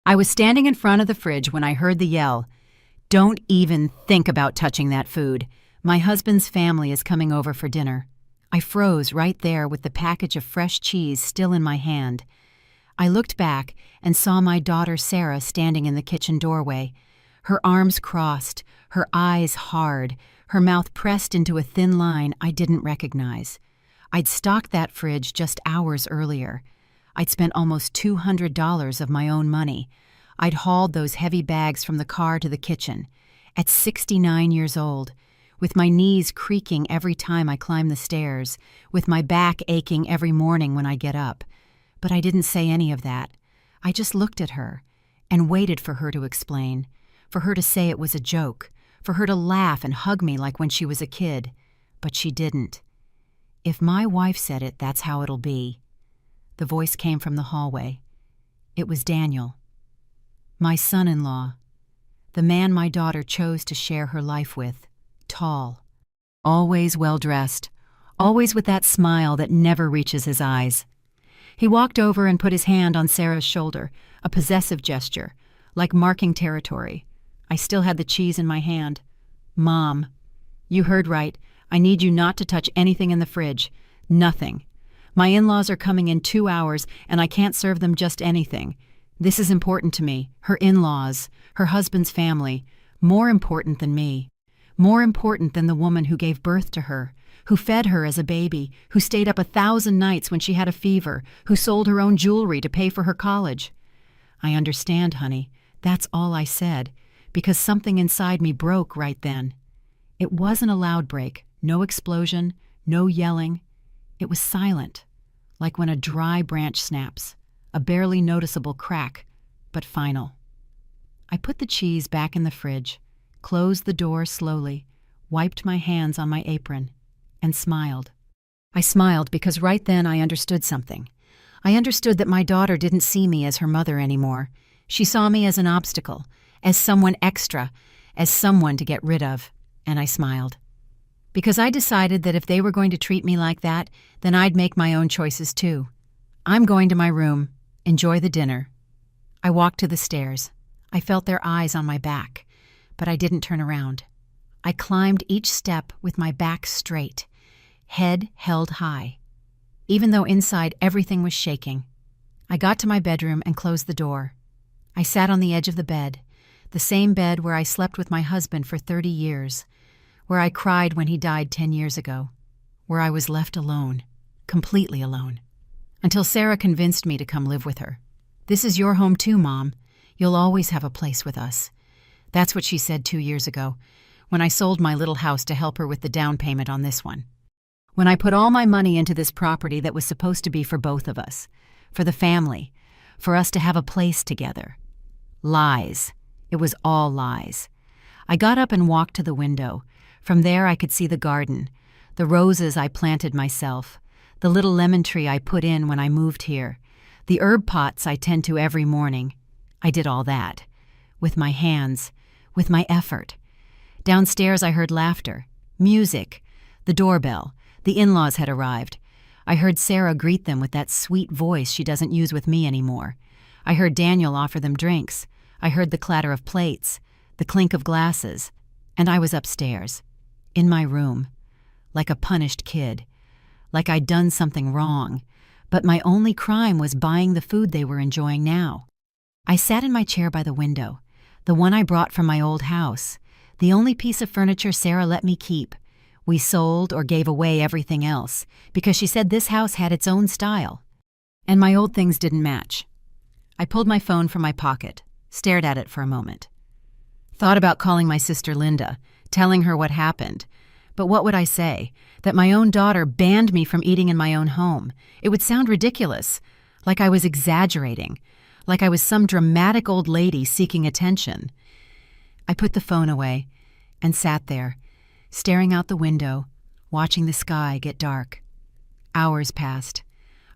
I was standing in front of the fridge when I heard the yell. "Don't even think about touching that food. My husband's family is coming over for dinner." I froze right there with the package of fresh cheese still in my hand. I looked back and saw my daughter Sarah standing in the kitchen doorway, her arms crossed, her eyes hard, her mouth pressed into a thin line I didn't recognize. I'd stocked that fridge just hours earlier. I'd spent almost $200 of my own money. I'd hauled those heavy bags from the car to the kitchen. At 69 years old, with my knees creaking every time I climbed the stairs, with my back aching every morning when I get up. But I didn't say any of that. I just looked at her and waited for her to explain, for her to say it was a joke, for her to laugh and hug me like when she was a kid. But she didn't. "If my wife said it, that's how it'll be." The voice came from the hallway. It was Daniel, my son-in-law, the man my daughter chose to share her life with. Tall, always well-dressed, always with that smile that never reaches his eyes. He walked over and put his hand on Sarah's shoulder, a possessive gesture, like marking territory. I still had the cheese in my hand. "Mom, you heard right. I need you not to touch anything in the fridge. Nothing. My in-laws are coming in 2 hours, and I can't serve them just anything. This is important to me, her in-laws, her husband's family, more important than me. More important than the woman who gave birth to her, who fed her as a baby, who stayed up 1,000 nights when she had a fever, who sold her own jewelry to pay for her college." "I understand, honey." That's all I said, because something inside me broke right then. It wasn't a loud break, no explosion, no yelling. It was silent, like when a dry branch snaps, a barely noticeable crack, but final. I put the cheese back in the fridge, closed the door slowly, wiped my hands on my apron, and smiled. I smiled because right then I understood something. I understood that my daughter didn't see me as her mother anymore. She saw me as an obstacle, as someone extra, as someone to get rid of, and I smiled. Because I decided that if they were going to treat me like that, then I'd make my own choices too. I'm going to my room, enjoy the dinner. I walked to the stairs. I felt their eyes on my back, but I didn't turn around. I climbed each step with my back straight, head held high, even though inside everything was shaking. I got to my bedroom and closed the door. I sat on the edge of the bed, the same bed where I slept with my husband for 30 years, where I cried when he died 10 years ago, where I was left alone, completely alone, until Sarah convinced me to come live with her. "This is your home too, Mom. You'll always have a place with us." That's what she said 2 years ago, when I sold my little house to help her with the down payment on this one. When I put all my money into this property that was supposed to be for both of us, for the family, for us to have a place together. Lies. It was all lies. I got up and walked to the window. From there I could see the garden, the roses I planted myself, the little lemon tree I put in when I moved here, the herb pots I tend to every morning. I did all that. With my hands, with my effort. Downstairs I heard laughter, music, the doorbell. The in-laws had arrived. I heard Sarah greet them with that sweet voice she doesn't use with me anymore. I heard Daniel offer them drinks. I heard the clatter of plates, the clink of glasses, and I was upstairs, in my room, like a punished kid, like I'd done something wrong, but my only crime was buying the food they were enjoying now. I sat in my chair by the window, the one I brought from my old house, the only piece of furniture Sarah let me keep. We sold or gave away everything else, because she said this house had its own style, and my old things didn't match. I pulled my phone from my pocket, stared at it for a moment. Thought about calling my sister Linda, telling her what happened. But what would I say? That my own daughter banned me from eating in my own home. It would sound ridiculous, like I was exaggerating, like I was some dramatic old lady seeking attention. I put the phone away and sat there, staring out the window, watching the sky get dark. Hours passed.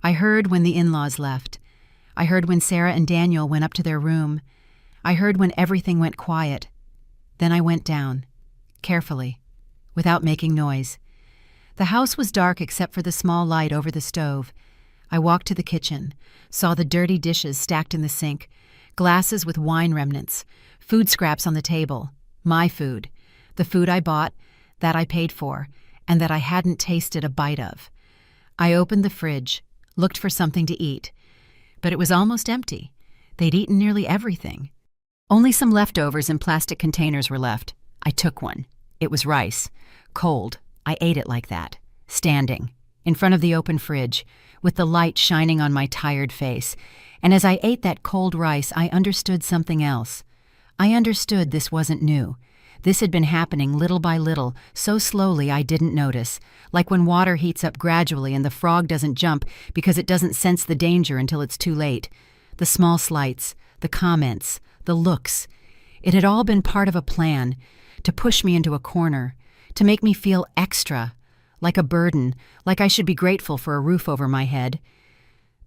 I heard when the in-laws left. I heard when Sarah and Daniel went up to their room. I heard when everything went quiet. Then I went down, carefully, without making noise. The house was dark except for the small light over the stove. I walked to the kitchen, saw the dirty dishes stacked in the sink, Glasses with wine remnants, food scraps on the table, my food, the food I bought, that I paid for, and that I hadn't tasted a bite of. I opened the fridge, looked for something to eat, but it was almost empty. They'd eaten nearly everything. Only some leftovers in plastic containers were left. I took one. It was rice. Cold. I ate it like that, standing, in front of the open fridge, with the light shining on my tired face. And as I ate that cold rice, I understood something else. I understood this wasn't new. This had been happening little by little, so slowly I didn't notice, like when water heats up gradually and the frog doesn't jump because it doesn't sense the danger until it's too late. The small slights, the comments, the looks. It had all been part of a plan, to push me into a corner, to make me feel extra, like a burden, like I should be grateful for a roof over my head.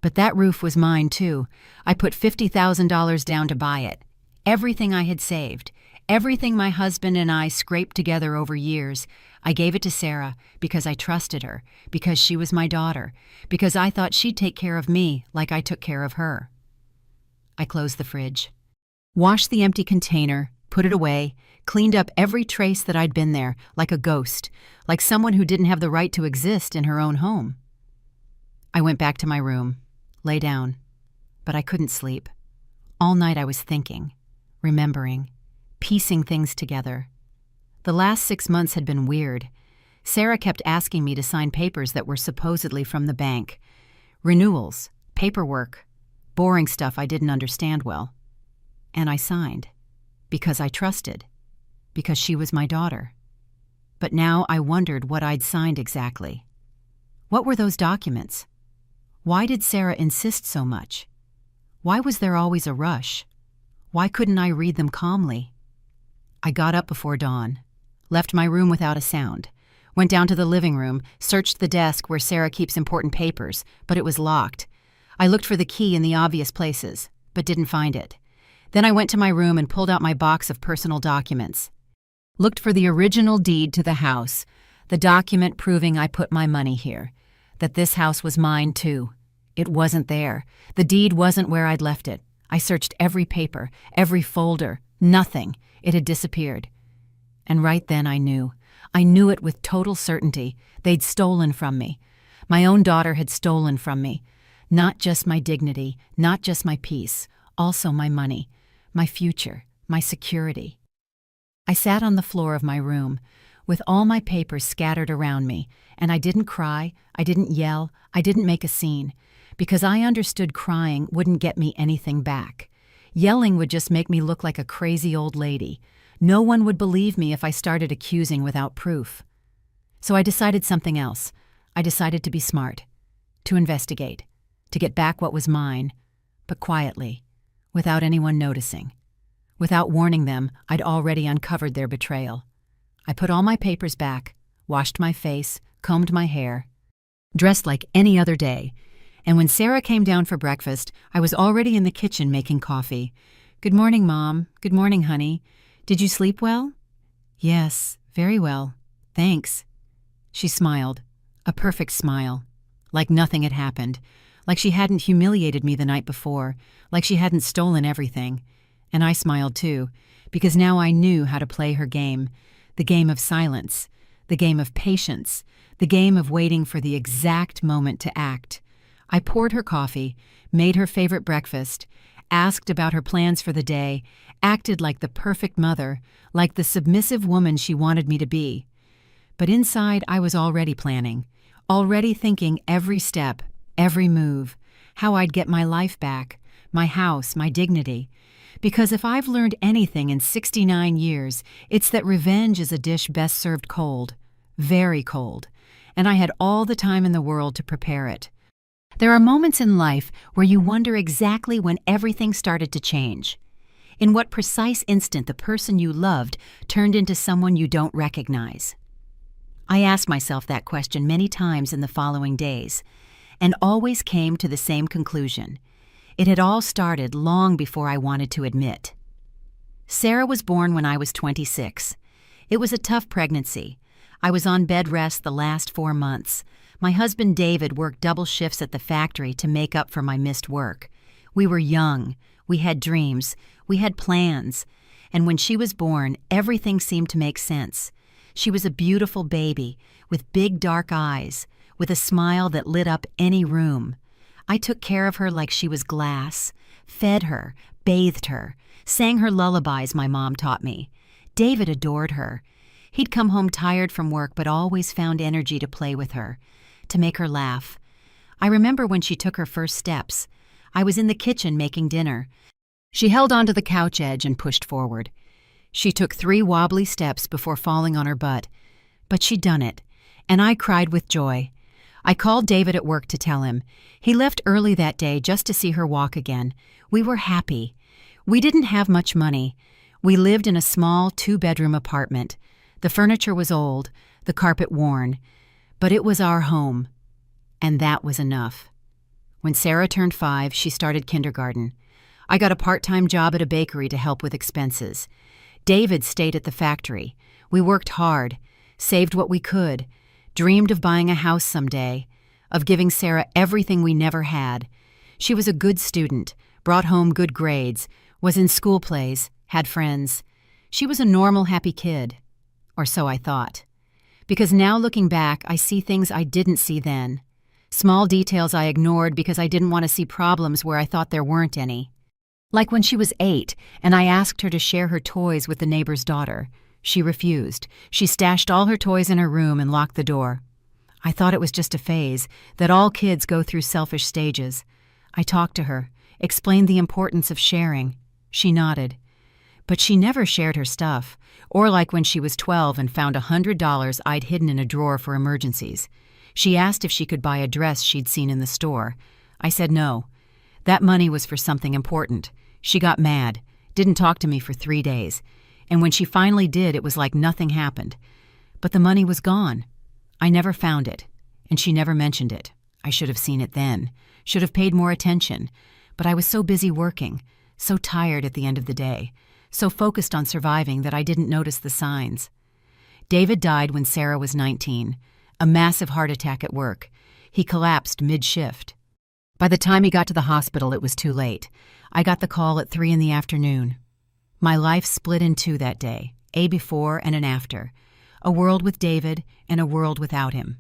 But that roof was mine, too. I put $50,000 down to buy it. Everything I had saved, everything my husband and I scraped together over years, I gave it to Sarah because I trusted her, because she was my daughter, because I thought she'd take care of me like I took care of her. I closed the fridge, washed the empty container, put it away, cleaned up every trace that I'd been there, like a ghost, like someone who didn't have the right to exist in her own home. I went back to my room, lay down, but I couldn't sleep. All night I was thinking, remembering, piecing things together. The last 6 months had been weird. Sarah kept asking me to sign papers that were supposedly from the bank. Renewals, paperwork, boring stuff I didn't understand well. And I signed. Because I trusted. Because she was my daughter. But now I wondered what I'd signed exactly. What were those documents? Why did Sarah insist so much? Why was there always a rush? Why couldn't I read them calmly? I got up before dawn, left my room without a sound, went down to the living room, searched the desk where Sarah keeps important papers, but it was locked. I looked for the key in the obvious places, but didn't find it. Then I went to my room and pulled out my box of personal documents. Looked for the original deed to the house, the document proving I put my money here, that this house was mine too. It wasn't there. The deed wasn't where I'd left it. I searched every paper, every folder. Nothing. It had disappeared. And right then I knew. I knew it with total certainty. They'd stolen from me. My own daughter had stolen from me. Not just my dignity, not just my peace, also my money, my future, my security. I sat on the floor of my room, with all my papers scattered around me, and I didn't cry, I didn't yell, I didn't make a scene, because I understood crying wouldn't get me anything back. Yelling would just make me look like a crazy old lady. No one would believe me if I started accusing without proof. So I decided something else. I decided to be smart, to investigate, to get back what was mine, but quietly, without anyone noticing. Without warning them, I'd already uncovered their betrayal. I put all my papers back, washed my face, combed my hair, dressed like any other day, and when Sarah came down for breakfast, I was already in the kitchen making coffee. "Good morning, Mom. Good morning, honey. Did you sleep well?" "Yes, very well. Thanks." She smiled, a perfect smile, like nothing had happened, like she hadn't humiliated me the night before, like she hadn't stolen everything. And I smiled too, because now I knew how to play her game, the game of silence, the game of patience, the game of waiting for the exact moment to act. I poured her coffee, made her favorite breakfast, asked about her plans for the day, acted like the perfect mother, like the submissive woman she wanted me to be. But inside I was already planning, already thinking every step, every move, how I'd get my life back, my house, my dignity. Because if I've learned anything in 69 years, it's that revenge is a dish best served cold, very cold, and I had all the time in the world to prepare it. There are moments in life where you wonder exactly when everything started to change. In what precise instant the person you loved turned into someone you don't recognize. I asked myself that question many times in the following days, and always came to the same conclusion. It had all started long before I wanted to admit. Sarah was born when I was 26. It was a tough pregnancy. I was on bed rest the last 4 months. My husband David worked double shifts at the factory to make up for my missed work. We were young. We had dreams. We had plans. And when she was born, everything seemed to make sense. She was a beautiful baby, with big dark eyes, with a smile that lit up any room. I took care of her like she was glass, fed her, bathed her, sang her lullabies my mom taught me. David adored her. He'd come home tired from work but always found energy to play with her, to make her laugh. I remember when she took her first steps. I was in the kitchen making dinner. She held onto the couch edge and pushed forward. She took 3 wobbly steps before falling on her butt. But she'd done it, and I cried with joy. I called David at work to tell him. He left early that day just to see her walk again. We were happy. We didn't have much money. We lived in a small 2-bedroom apartment. The furniture was old, the carpet worn, but it was our home. And that was enough. When Sarah turned 5, she started kindergarten. I got a part-time job at a bakery to help with expenses. David stayed at the factory. We worked hard, saved what we could, dreamed of buying a house someday, of giving Sarah everything we never had. She was a good student, brought home good grades, was in school plays, had friends. She was a normal, happy kid. Or so I thought. Because now looking back, I see things I didn't see then. Small details I ignored because I didn't want to see problems where I thought there weren't any. Like when she was 8 and I asked her to share her toys with the neighbor's daughter. She refused. She stashed all her toys in her room and locked the door. I thought it was just a phase, that all kids go through selfish stages. I talked to her, explained the importance of sharing. She nodded. But she never shared her stuff, or like when she was 12 and found $100 I'd hidden in a drawer for emergencies. She asked if she could buy a dress she'd seen in the store. I said no. That money was for something important. She got mad, didn't talk to me for 3 days, and when she finally did, it was like nothing happened. But the money was gone. I never found it, and she never mentioned it. I should have seen it then, should have paid more attention, but I was so busy working, so tired at the end of the day, so focused on surviving that I didn't notice the signs. David died when Sarah was 19, a massive heart attack at work. He collapsed mid-shift. By the time he got to the hospital, it was too late. I got the call at 3 in the afternoon. My life split in 2 that day, a before and an after. A world with David and a world without him.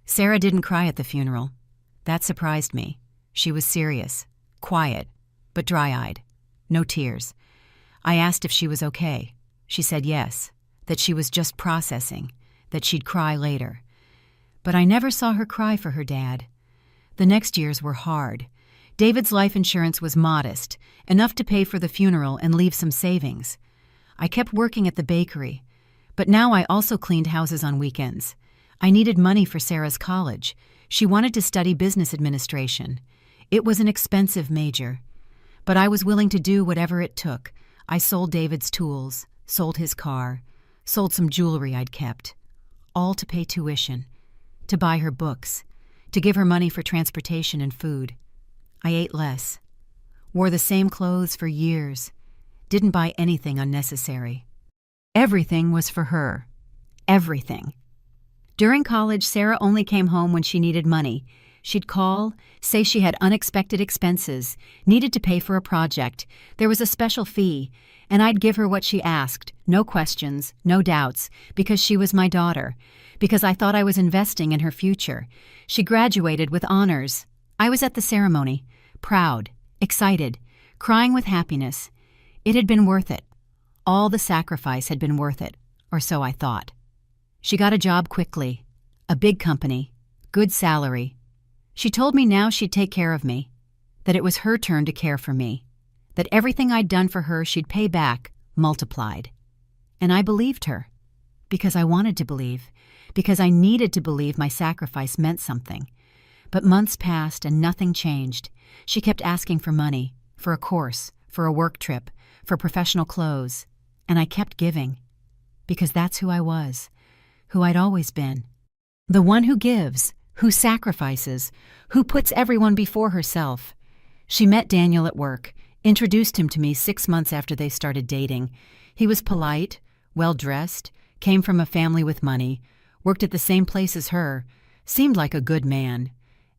Sarah didn't cry at the funeral. That surprised me. She was serious, quiet, but dry-eyed. No tears. I asked if she was okay. She said yes, that she was just processing, that she'd cry later. But I never saw her cry for her dad. The next years were hard. David's life insurance was modest, enough to pay for the funeral and leave some savings. I kept working at the bakery, but now I also cleaned houses on weekends. I needed money for Sarah's college. She wanted to study business administration. It was an expensive major, but I was willing to do whatever it took. I sold David's tools, sold his car, sold some jewelry I'd kept, all to pay tuition, to buy her books, to give her money for transportation and food. I ate less, wore the same clothes for years, didn't buy anything unnecessary. Everything was for her. Everything. During college, Sarah only came home when she needed money. She'd call, say she had unexpected expenses, needed to pay for a project. There was a special fee, and I'd give her what she asked, no questions, no doubts, because she was my daughter, because I thought I was investing in her future. She graduated with honors. I was at the ceremony, proud, excited, crying with happiness. It had been worth it. All the sacrifice had been worth it, or so I thought. She got a job quickly, a big company, good salary. She told me now she'd take care of me, that it was her turn to care for me, that everything I'd done for her she'd pay back, multiplied. And I believed her, because I wanted to believe, because I needed to believe my sacrifice meant something. But months passed and nothing changed. She kept asking for money, for a course, for a work trip, for professional clothes, and I kept giving, because that's who I was, who I'd always been. The one who gives, who sacrifices, who puts everyone before herself. She met Daniel at work, introduced him to me 6 months after they started dating. He was polite, well-dressed, came from a family with money, worked at the same place as her, seemed like a good man.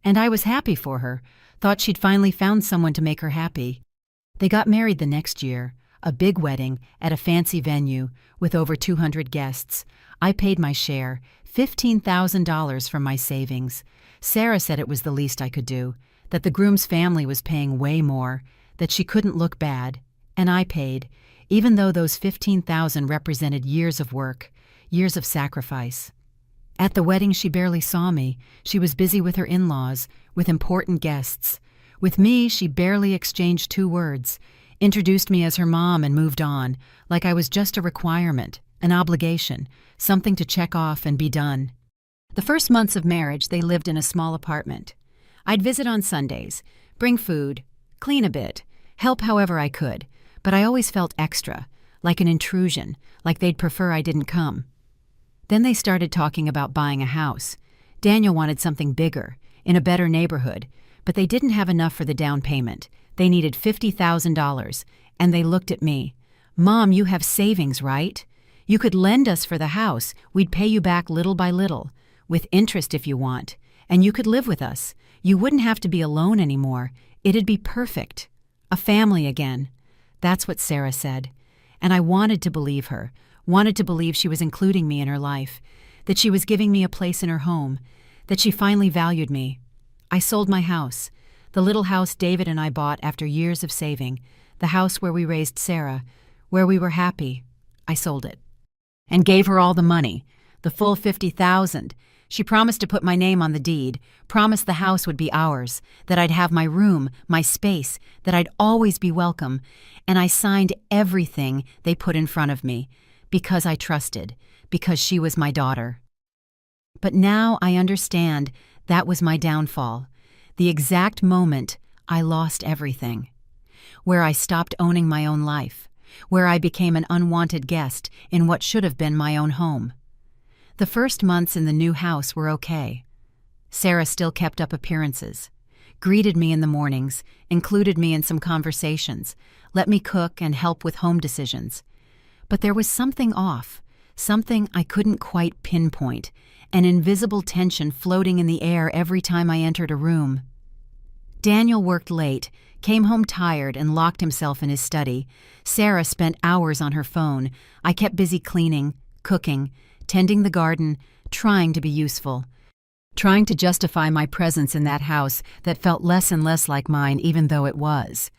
And I was happy for her, thought she'd finally found someone to make her happy. They got married the next year, a big wedding at a fancy venue with over 200 guests. I paid my share, $15,000 from my savings. Sarah said it was the least I could do, that the groom's family was paying way more, that she couldn't look bad, and I paid, even though those $15,000 represented years of work, years of sacrifice. At the wedding, she barely saw me. She was busy with her in-laws, with important guests. With me, she barely exchanged 2 words, introduced me as her mom and moved on, like I was just a requirement, an obligation, something to check off and be done. The first months of marriage, they lived in a small apartment. I'd visit on Sundays, bring food, clean a bit, help however I could, but I always felt extra, like an intrusion, like they'd prefer I didn't come. Then they started talking about buying a house. Daniel wanted something bigger, in a better neighborhood, but they didn't have enough for the down payment. They needed $50,000, and they looked at me. "Mom, you have savings, right? You could lend us for the house. We'd pay you back little by little, with interest if you want, and you could live with us. You wouldn't have to be alone anymore. It'd be perfect. A family again." That's what Sarah said. And I wanted to believe her, wanted to believe she was including me in her life, that she was giving me a place in her home, that she finally valued me. I sold my house, the little house David and I bought after years of saving, the house where we raised Sarah, where we were happy. I sold it. And gave her all the money, the full $50,000. She promised to put my name on the deed, promised the house would be ours, that I'd have my room, my space, that I'd always be welcome, and I signed everything they put in front of me, because I trusted, because she was my daughter. But now I understand that was my downfall, the exact moment I lost everything, where I stopped owning my own life, where I became an unwanted guest in what should have been my own home. The first months in the new house were okay. Sarah still kept up appearances, greeted me in the mornings, included me in some conversations, let me cook and help with home decisions. But there was something off, something I couldn't quite pinpoint, an invisible tension floating in the air every time I entered a room. Daniel worked late, came home tired, and locked himself in his study. Sarah spent hours on her phone. I kept busy cleaning, cooking, tending the garden, trying to be useful, trying to justify my presence in that house that felt less and less like mine even though it was.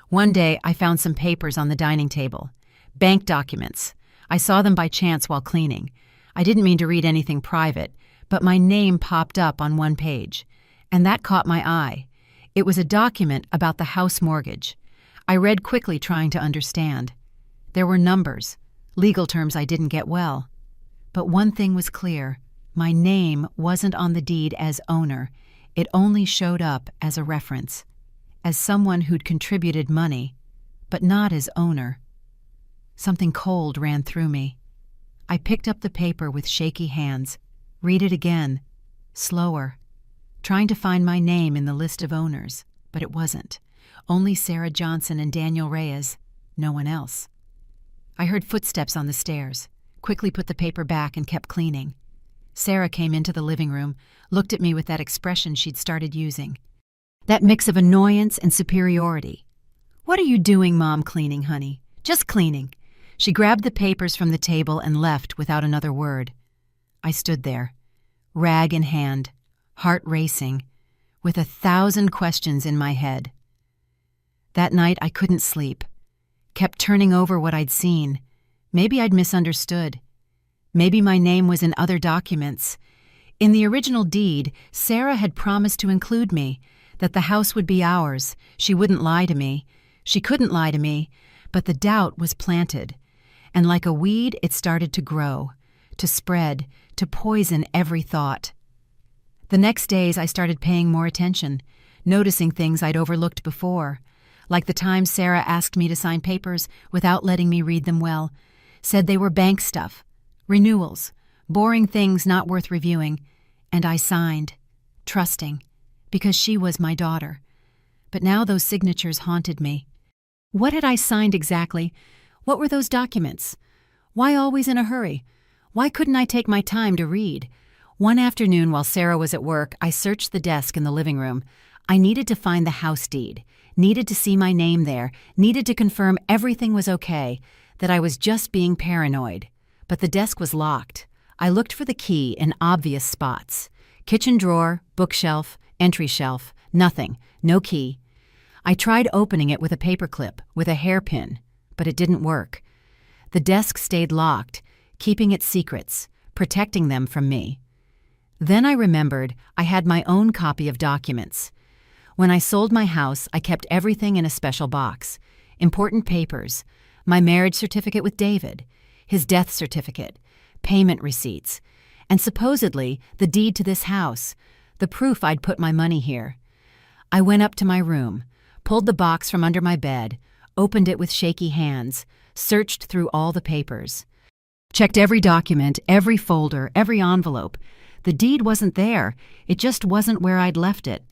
One day I found some papers on the dining table, bank documents. I saw them by chance while cleaning. I didn't mean to read anything private, but my name popped up on one page, and that caught my eye. It was a document about the house mortgage. I read quickly, trying to understand. There were numbers, legal terms I didn't get well. But one thing was clear. My name wasn't on the deed as owner. It only showed up as a reference, as someone who'd contributed money, but not as owner. Something cold ran through me. I picked up the paper with shaky hands, read it again, slower, trying to find my name in the list of owners, but it wasn't. Only Sarah Johnson and Daniel Reyes, no one else. I heard footsteps on the stairs, quickly put the paper back and kept cleaning. Sarah came into the living room, looked at me with that expression she'd started using. That mix of annoyance and superiority. "What are you doing, Mom? Cleaning, honey. Just cleaning." She grabbed the papers from the table and left without another word. I stood there, rag in hand, heart racing, with 1,000 questions in my head. That night I couldn't sleep, kept turning over what I'd seen. Maybe I'd misunderstood. Maybe my name was in other documents. In the original deed, Sarah had promised to include me, that the house would be ours. She wouldn't lie to me. She couldn't lie to me, but the doubt was planted. And like a weed, it started to grow, to spread, to poison every thought. The next days I started paying more attention, noticing things I'd overlooked before, like the time Sarah asked me to sign papers without letting me read them well, said they were bank stuff, renewals, boring things not worth reviewing, and I signed, trusting, because she was my daughter. But now those signatures haunted me. What had I signed exactly? What were those documents? Why always in a hurry? Why couldn't I take my time to read? One afternoon while Sarah was at work, I searched the desk in the living room. I needed to find the house deed, needed to see my name there, needed to confirm everything was okay, that I was just being paranoid. But the desk was locked. I looked for the key in obvious spots. Kitchen drawer, bookshelf, entry shelf, nothing, no key. I tried opening it with a paperclip, with a hairpin, but it didn't work. The desk stayed locked, keeping its secrets, protecting them from me. Then I remembered I had my own copy of documents. When I sold my house, I kept everything in a special box. Important papers, my marriage certificate with David, his death certificate, payment receipts, and supposedly the deed to this house, the proof I'd put my money here. I went up to my room, pulled the box from under my bed, opened it with shaky hands, searched through all the papers. Checked every document, every folder, every envelope. The deed wasn't there. It just wasn't where I'd left it.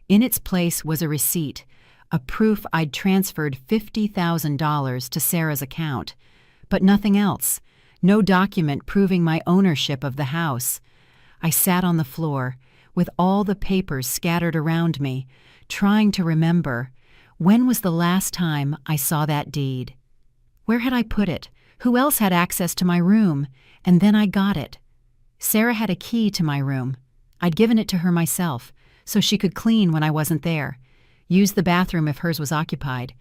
In its place was a receipt, a proof I'd transferred $50,000 to Sarah's account. But nothing else. No document proving my ownership of the house. I sat on the floor, with all the papers scattered around me, trying to remember, when was the last time I saw that deed? Where had I put it? Who else had access to my room? And then I got it. Sarah had a key to my room. I'd given it to her myself, so she could clean when I wasn't there, use the bathroom if hers was occupied.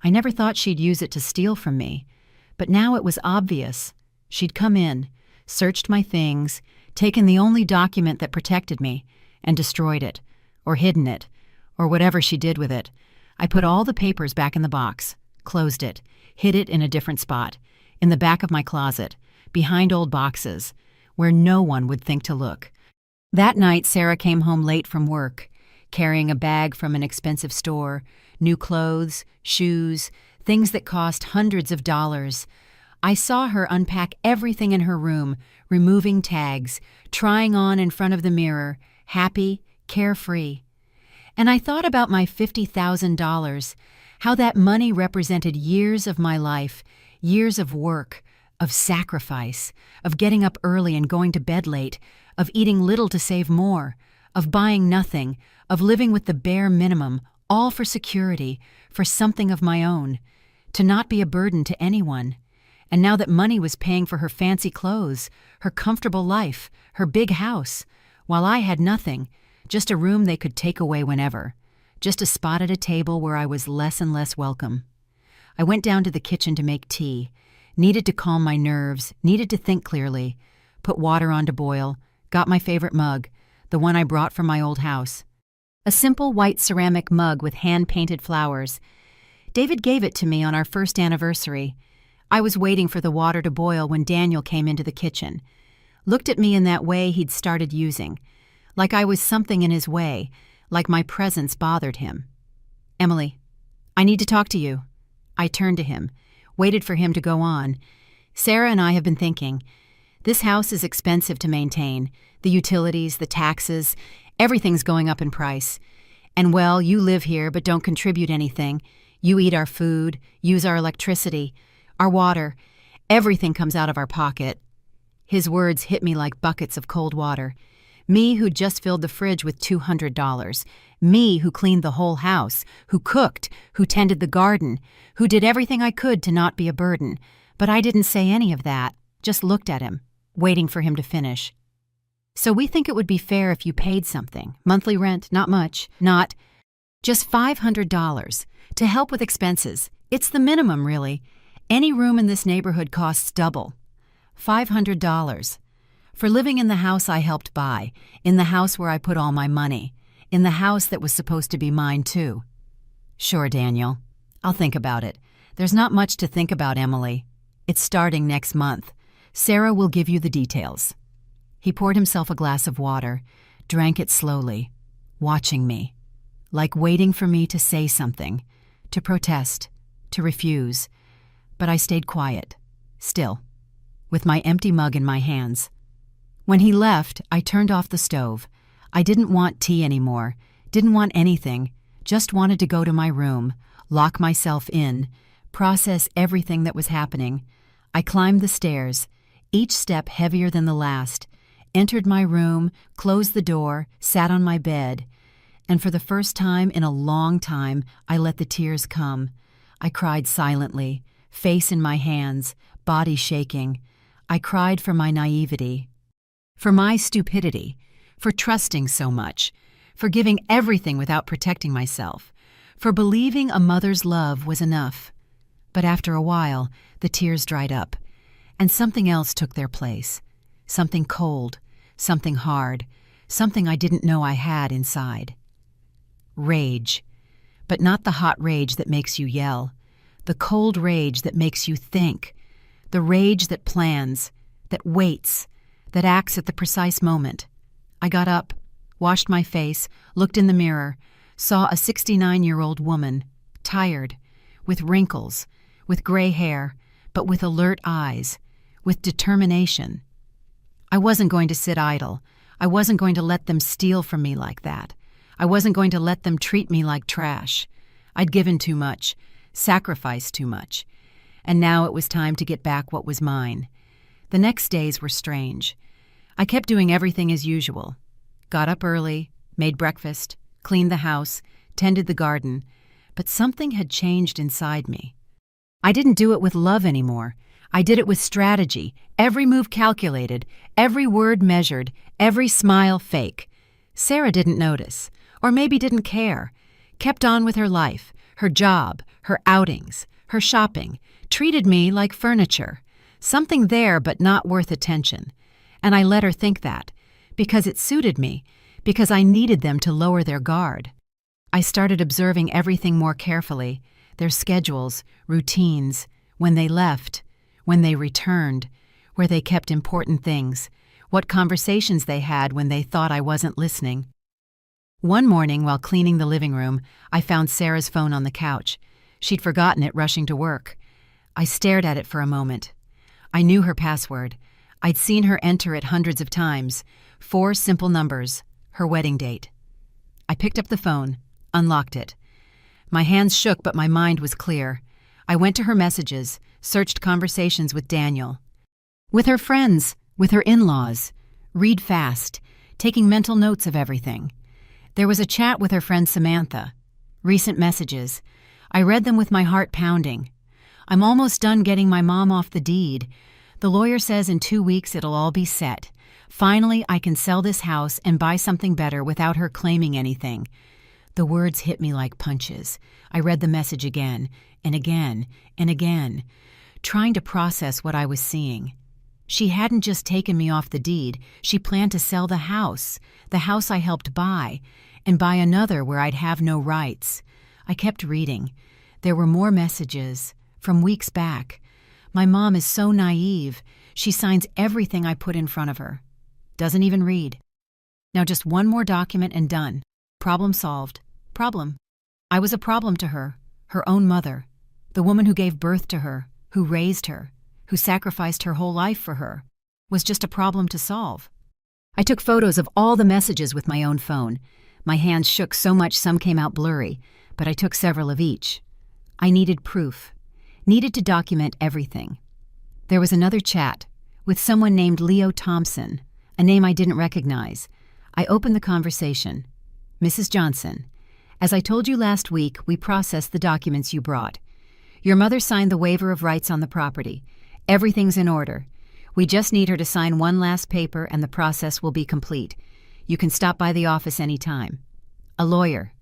I never thought she'd use it to steal from me, but now it was obvious. She'd come in, searched my things, taken the only document that protected me, and destroyed it, or hidden it, or whatever she did with it. I put all the papers back in the box, closed it, hid it in a different spot, in the back of my closet, behind old boxes, where no one would think to look. That night, Sarah came home late from work, carrying a bag from an expensive store, new clothes, shoes, things that cost hundreds of dollars. I saw her unpack everything in her room, removing tags, trying on in front of the mirror, happy, carefree. And I thought about my $50,000, how that money represented years of my life, years of work, of sacrifice, of getting up early and going to bed late, of eating little to save more, of buying nothing, of living with the bare minimum, all for security, for something of my own, to not be a burden to anyone. And now that money was paying for her fancy clothes, her comfortable life, her big house, while I had nothing, just a room they could take away whenever, just a spot at a table where I was less and less welcome. I went down to the kitchen to make tea, needed to calm my nerves, needed to think clearly, put water on to boil, got my favorite mug, the one I brought from my old house. A simple white ceramic mug with hand-painted flowers. David gave it to me on our first anniversary. I was waiting for the water to boil when Daniel came into the kitchen, looked at me in that way he'd started using, like I was something in his way, like my presence bothered him. "Emily, I need to talk to you." I turned to him, waited for him to go on. "Sarah and I have been thinking. This house is expensive to maintain. The utilities, the taxes, everything's going up in price. And well, you live here but don't contribute anything. You eat our food, use our electricity, our water. Everything comes out of our pocket." His words hit me like buckets of cold water. Me who just filled the fridge with $200. Me who cleaned the whole house, who cooked, who tended the garden, who did everything I could to not be a burden. But I didn't say any of that, just looked at him, waiting for him to finish. "So we think it would be fair if you paid something. Monthly rent, not much, not just $500 to help with expenses. It's the minimum, really. Any room in this neighborhood costs double. $500. For living in the house I helped buy, in the house where I put all my money, in the house that was supposed to be mine too." "Sure, Daniel. I'll think about it. There's not much to think about, Emily. It's starting next month. Sarah will give you the details." He poured himself a glass of water, drank it slowly, watching me, like waiting for me to say something, to protest, to refuse. But I stayed quiet, still, with my empty mug in my hands. When he left, I turned off the stove. I didn't want tea anymore, didn't want anything, just wanted to go to my room, lock myself in, process everything that was happening. I climbed the stairs, each step heavier than the last, entered my room, closed the door, sat on my bed. And for the first time in a long time, I let the tears come. I cried silently, face in my hands, body shaking. I cried for my naivety, for my stupidity, for trusting so much, for giving everything without protecting myself, for believing a mother's love was enough. But after a while, the tears dried up, and something else took their place. Something cold, something hard, something I didn't know I had inside. Rage. But not the hot rage that makes you yell. The cold rage that makes you think. The rage that plans, that waits, that acts at the precise moment. I got up, washed my face, looked in the mirror, saw a 69-year-old woman, tired, with wrinkles, with gray hair, but with alert eyes, with determination. I wasn't going to sit idle. I wasn't going to let them steal from me like that. I wasn't going to let them treat me like trash. I'd given too much, sacrificed too much, and now it was time to get back what was mine. The next days were strange. I kept doing everything as usual. Got up early, made breakfast, cleaned the house, tended the garden, but something had changed inside me. I didn't do it with love anymore. I did it with strategy, every move calculated, every word measured, every smile fake. Sarah didn't notice, or maybe didn't care, kept on with her life, her job, her outings, her shopping, treated me like furniture, something there but not worth attention. And I let her think that, because it suited me, because I needed them to lower their guard. I started observing everything more carefully, their schedules, routines, when they left, when they returned, where they kept important things, what conversations they had when they thought I wasn't listening. One morning, while cleaning the living room, I found Sarah's phone on the couch. She'd forgotten it rushing to work. I stared at it for a moment. I knew her password. I'd seen her enter it hundreds of times. 4 simple numbers, her wedding date. I picked up the phone, unlocked it. My hands shook, but my mind was clear. I went to her messages, searched conversations with Daniel. With her friends, with her in-laws. Read fast, taking mental notes of everything. There was a chat with her friend Samantha. Recent messages. I read them with my heart pounding. I'm almost done getting my mom off the deed. The lawyer says in 2 weeks it'll all be set. Finally, I can sell this house and buy something better without her claiming anything. The words hit me like punches. I read the message again, and again, and again, trying to process what I was seeing. She hadn't just taken me off the deed, she planned to sell the house I helped buy, and buy another where I'd have no rights. I kept reading. There were more messages, from weeks back. My mom is so naive. She signs everything I put in front of her. Doesn't even read. Now just one more document and done. Problem solved. Problem. I was a problem to her, her own mother, the woman who gave birth to her, who raised her, who sacrificed her whole life for her, was just a problem to solve. I took photos of all the messages with my own phone. My hands shook so much some came out blurry, but I took several of each. I needed proof, needed to document everything. There was another chat with someone named Leo Thompson, a name I didn't recognize. I opened the conversation. Mrs. Johnson, as I told you last week, we processed the documents you brought. Your mother signed the waiver of rights on the property. Everything's in order. We just need her to sign one last paper and the process will be complete. You can stop by the office any time. A lawyer.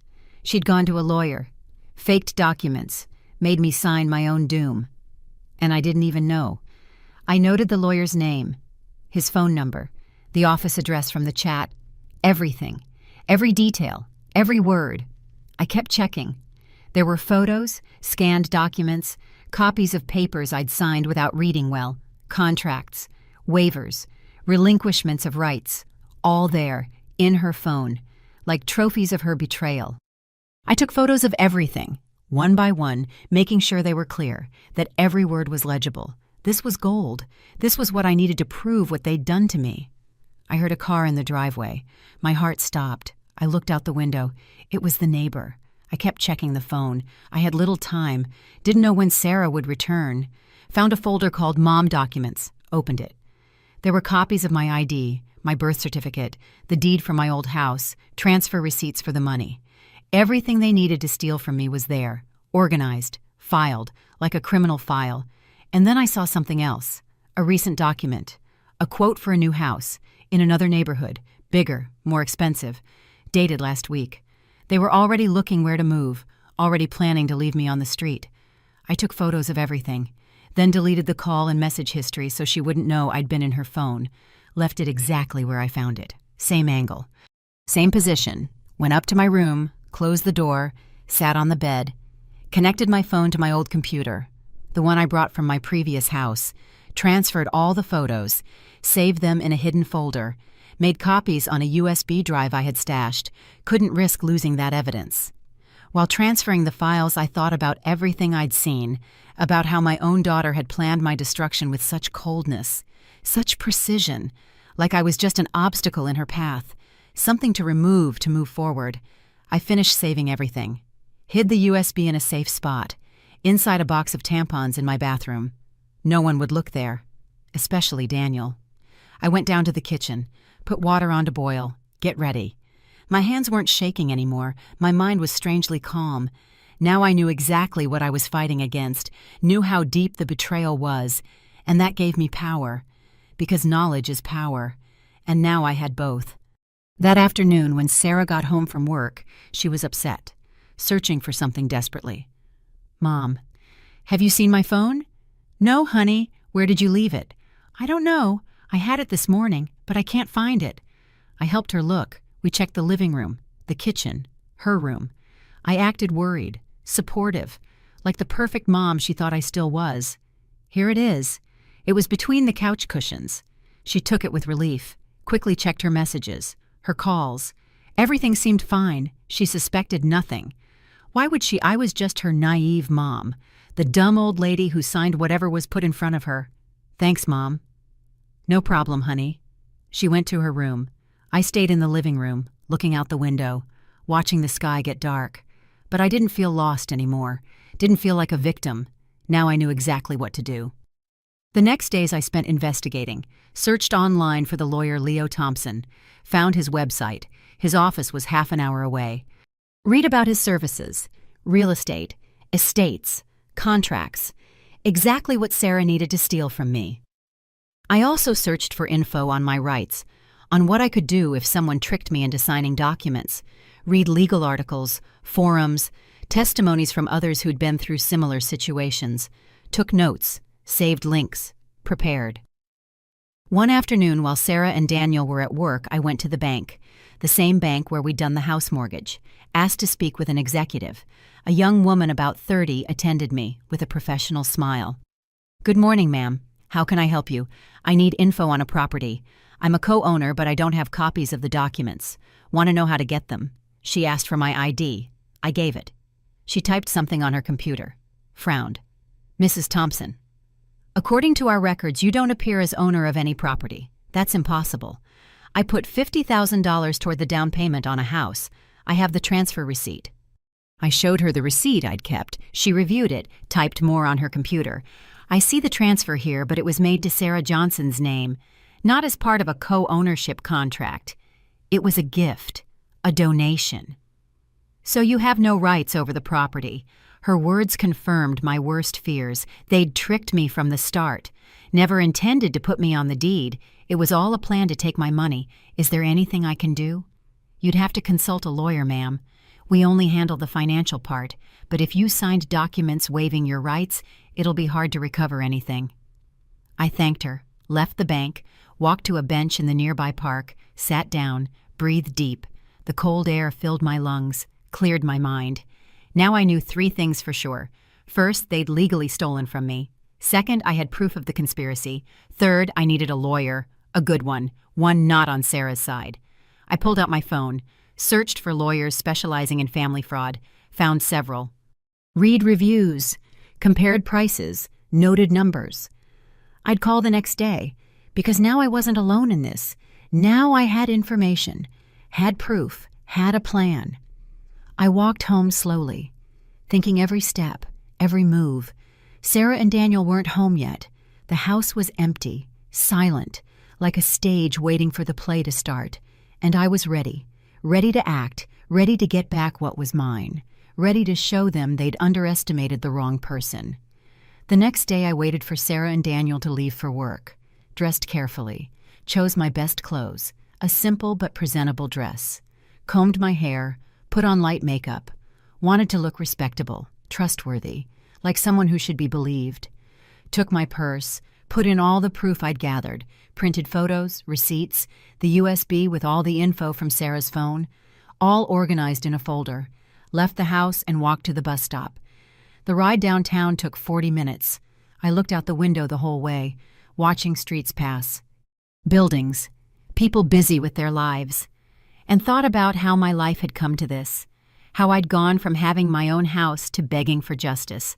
She'd gone to a lawyer. Faked documents. Made me sign my own doom. And I didn't even know. I noted the lawyer's name, his phone number, the office address from the chat, everything, every detail, every word. I kept checking. There were photos, scanned documents, copies of papers I'd signed without reading well, contracts, waivers, relinquishments of rights, all there, in her phone, like trophies of her betrayal. I took photos of everything, one by one, making sure they were clear, that every word was legible. This was gold. This was what I needed to prove what they'd done to me. I heard a car in the driveway. My heart stopped. I looked out the window. It was the neighbor. I kept checking the phone. I had little time. Didn't know when Sarah would return. Found a folder called Mom Documents. Opened it. There were copies of my ID, my birth certificate, the deed for my old house, transfer receipts for the money. Everything they needed to steal from me was there, organized, filed, like a criminal file. And then I saw something else, a recent document, a quote for a new house, in another neighborhood, bigger, more expensive, dated last week. They were already looking where to move, already planning to leave me on the street. I took photos of everything, then deleted the call and message history so she wouldn't know I'd been in her phone, left it exactly where I found it, same angle, same position, went up to my room, closed the door, sat on the bed, connected my phone to my old computer, the one I brought from my previous house, transferred all the photos, saved them in a hidden folder, made copies on a USB drive I had stashed, couldn't risk losing that evidence. While transferring the files, I thought about everything I'd seen, about how my own daughter had planned my destruction with such coldness, such precision, like I was just an obstacle in her path, something to remove to move forward. I finished saving everything, hid the USB in a safe spot, inside a box of tampons in my bathroom. No one would look there, especially Daniel. I went down to the kitchen, put water on to boil, get ready. My hands weren't shaking anymore. My mind was strangely calm. Now I knew exactly what I was fighting against, knew how deep the betrayal was, and that gave me power, because knowledge is power, and now I had both. That afternoon, when Sarah got home from work, she was upset, searching for something desperately. "Mom, have you seen my phone?" "No, honey. Where did you leave it?" "I don't know. I had it this morning, but I can't find it." I helped her look. We checked the living room, the kitchen, her room. I acted worried, supportive, like the perfect mom she thought I still was. "Here it is." It was between the couch cushions. She took it with relief, quickly checked her messages, her calls. Everything seemed fine. She suspected nothing. Why would she? I was just her naive mom, the dumb old lady who signed whatever was put in front of her. "Thanks, Mom." "No problem, honey." She went to her room. I stayed in the living room, looking out the window, watching the sky get dark. But I didn't feel lost anymore, didn't feel like a victim. Now I knew exactly what to do. The next days I spent investigating, searched online for the lawyer Leo Thompson, found his website. His office was half an hour away. Read about his services, real estate, estates, contracts, exactly what Sarah needed to steal from me. I also searched for info on my rights, on what I could do if someone tricked me into signing documents, read legal articles, forums, testimonies from others who'd been through similar situations, took notes, saved links, prepared. One afternoon while Sarah and Daniel were at work, I went to the bank, the same bank where we'd done the house mortgage, asked to speak with an executive. A young woman about 30 attended me with a professional smile. "Good morning, ma'am. How can I help you? I need info on a property. I'm a co-owner, but I don't have copies of the documents. Want to know how to get them?" She asked for my ID. I gave it. She typed something on her computer. Frowned. "Mrs. Thompson, according to our records, you don't appear as owner of any property. That's impossible. I put $50,000 toward the down payment on a house. I have the transfer receipt." I showed her the receipt I'd kept. She reviewed it, typed more on her computer. "I see the transfer here, but it was made to Sarah Johnson's name, not as part of a co-ownership contract. It was a gift, a donation. So you have no rights over the property." Her words confirmed my worst fears. They'd tricked me from the start. Never intended to put me on the deed. It was all a plan to take my money. "Is there anything I can do?" "You'd have to consult a lawyer, ma'am. We only handle the financial part, but if you signed documents waiving your rights, it'll be hard to recover anything." I thanked her, left the bank, walked to a bench in the nearby park, sat down, breathed deep. The cold air filled my lungs, cleared my mind. Now I knew 3 things for sure. First, they'd legally stolen from me. Second, I had proof of the conspiracy. Third, I needed a lawyer, a good one not on Sarah's side. I pulled out my phone, searched for lawyers specializing in family fraud, found several. Read reviews, compared prices, noted numbers. I'd call the next day, because now I wasn't alone in this. Now I had information, had proof, had a plan. I walked home slowly, thinking every step, every move. Sarah and Daniel weren't home yet. The house was empty, silent, like a stage waiting for the play to start. And I was ready, ready to act, ready to get back what was mine, ready to show them they'd underestimated the wrong person. The next day I waited for Sarah and Daniel to leave for work, dressed carefully, chose my best clothes, a simple but presentable dress, combed my hair, put on light makeup, wanted to look respectable, trustworthy, like someone who should be believed. Took my purse, put in all the proof I'd gathered, printed photos, receipts, the USB with all the info from Sarah's phone, all organized in a folder, left the house and walked to the bus stop. The ride downtown took 40 minutes. I looked out the window the whole way, watching streets pass. Buildings, people busy with their lives, and thought about how my life had come to this, how I'd gone from having my own house to begging for justice.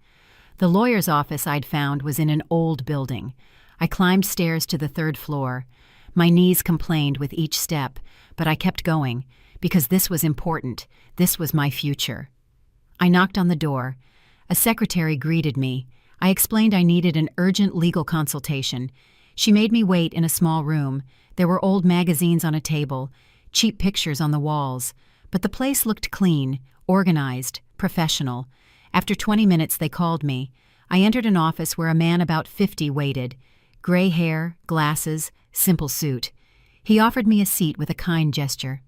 The lawyer's office I'd found was in an old building. I climbed stairs to the 3rd floor. My knees complained with each step, but I kept going, because this was important. This was my future. I knocked on the door. A secretary greeted me. I explained I needed an urgent legal consultation. She made me wait in a small room. There were old magazines on a table, cheap pictures on the walls, but the place looked clean, organized, professional. After 20 minutes, they called me. I entered an office where a man about 50 waited. Gray hair, glasses, simple suit. He offered me a seat with a kind gesture.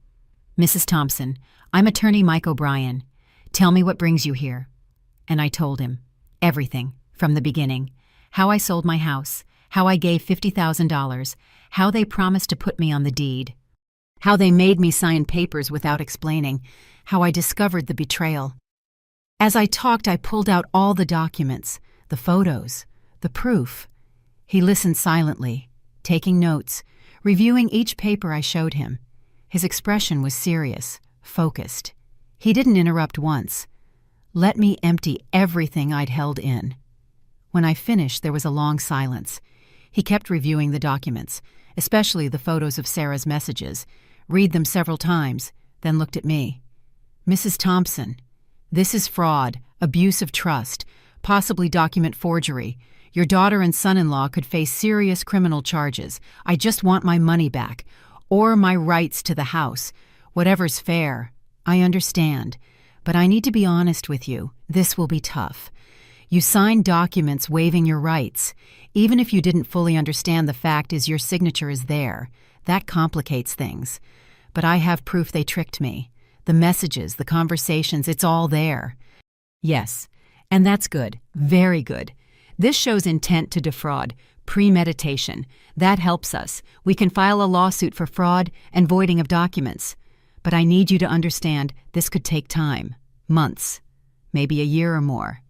"Mrs. Thompson, I'm attorney Mike O'Brien. Tell me what brings you here." And I told him. Everything, from the beginning. How I sold my house, how I gave $50,000, how they promised to put me on the deed, how they made me sign papers without explaining, how I discovered the betrayal. As I talked, I pulled out all the documents, the photos, the proof. He listened silently, taking notes, reviewing each paper I showed him. His expression was serious, focused. He didn't interrupt once. Let me empty everything I'd held in. When I finished, there was a long silence. He kept reviewing the documents, especially the photos of Sarah's messages, read them several times, then looked at me. "Mrs. Thompson, this is fraud, abuse of trust, possibly document forgery. Your daughter and son-in-law could face serious criminal charges. I just want my money back, or my rights to the house. Whatever's fair. I understand. But I need to be honest with you. This will be tough. You signed documents waiving your rights. Even if you didn't fully understand, the fact is your signature is there. That complicates things. But I have proof they tricked me. The messages, the conversations, it's all there." "Yes, and that's good. Very good. This shows intent to defraud, premeditation. That helps us. We can file a lawsuit for fraud and voiding of documents. But I need you to understand this could take time, months, maybe a year or more."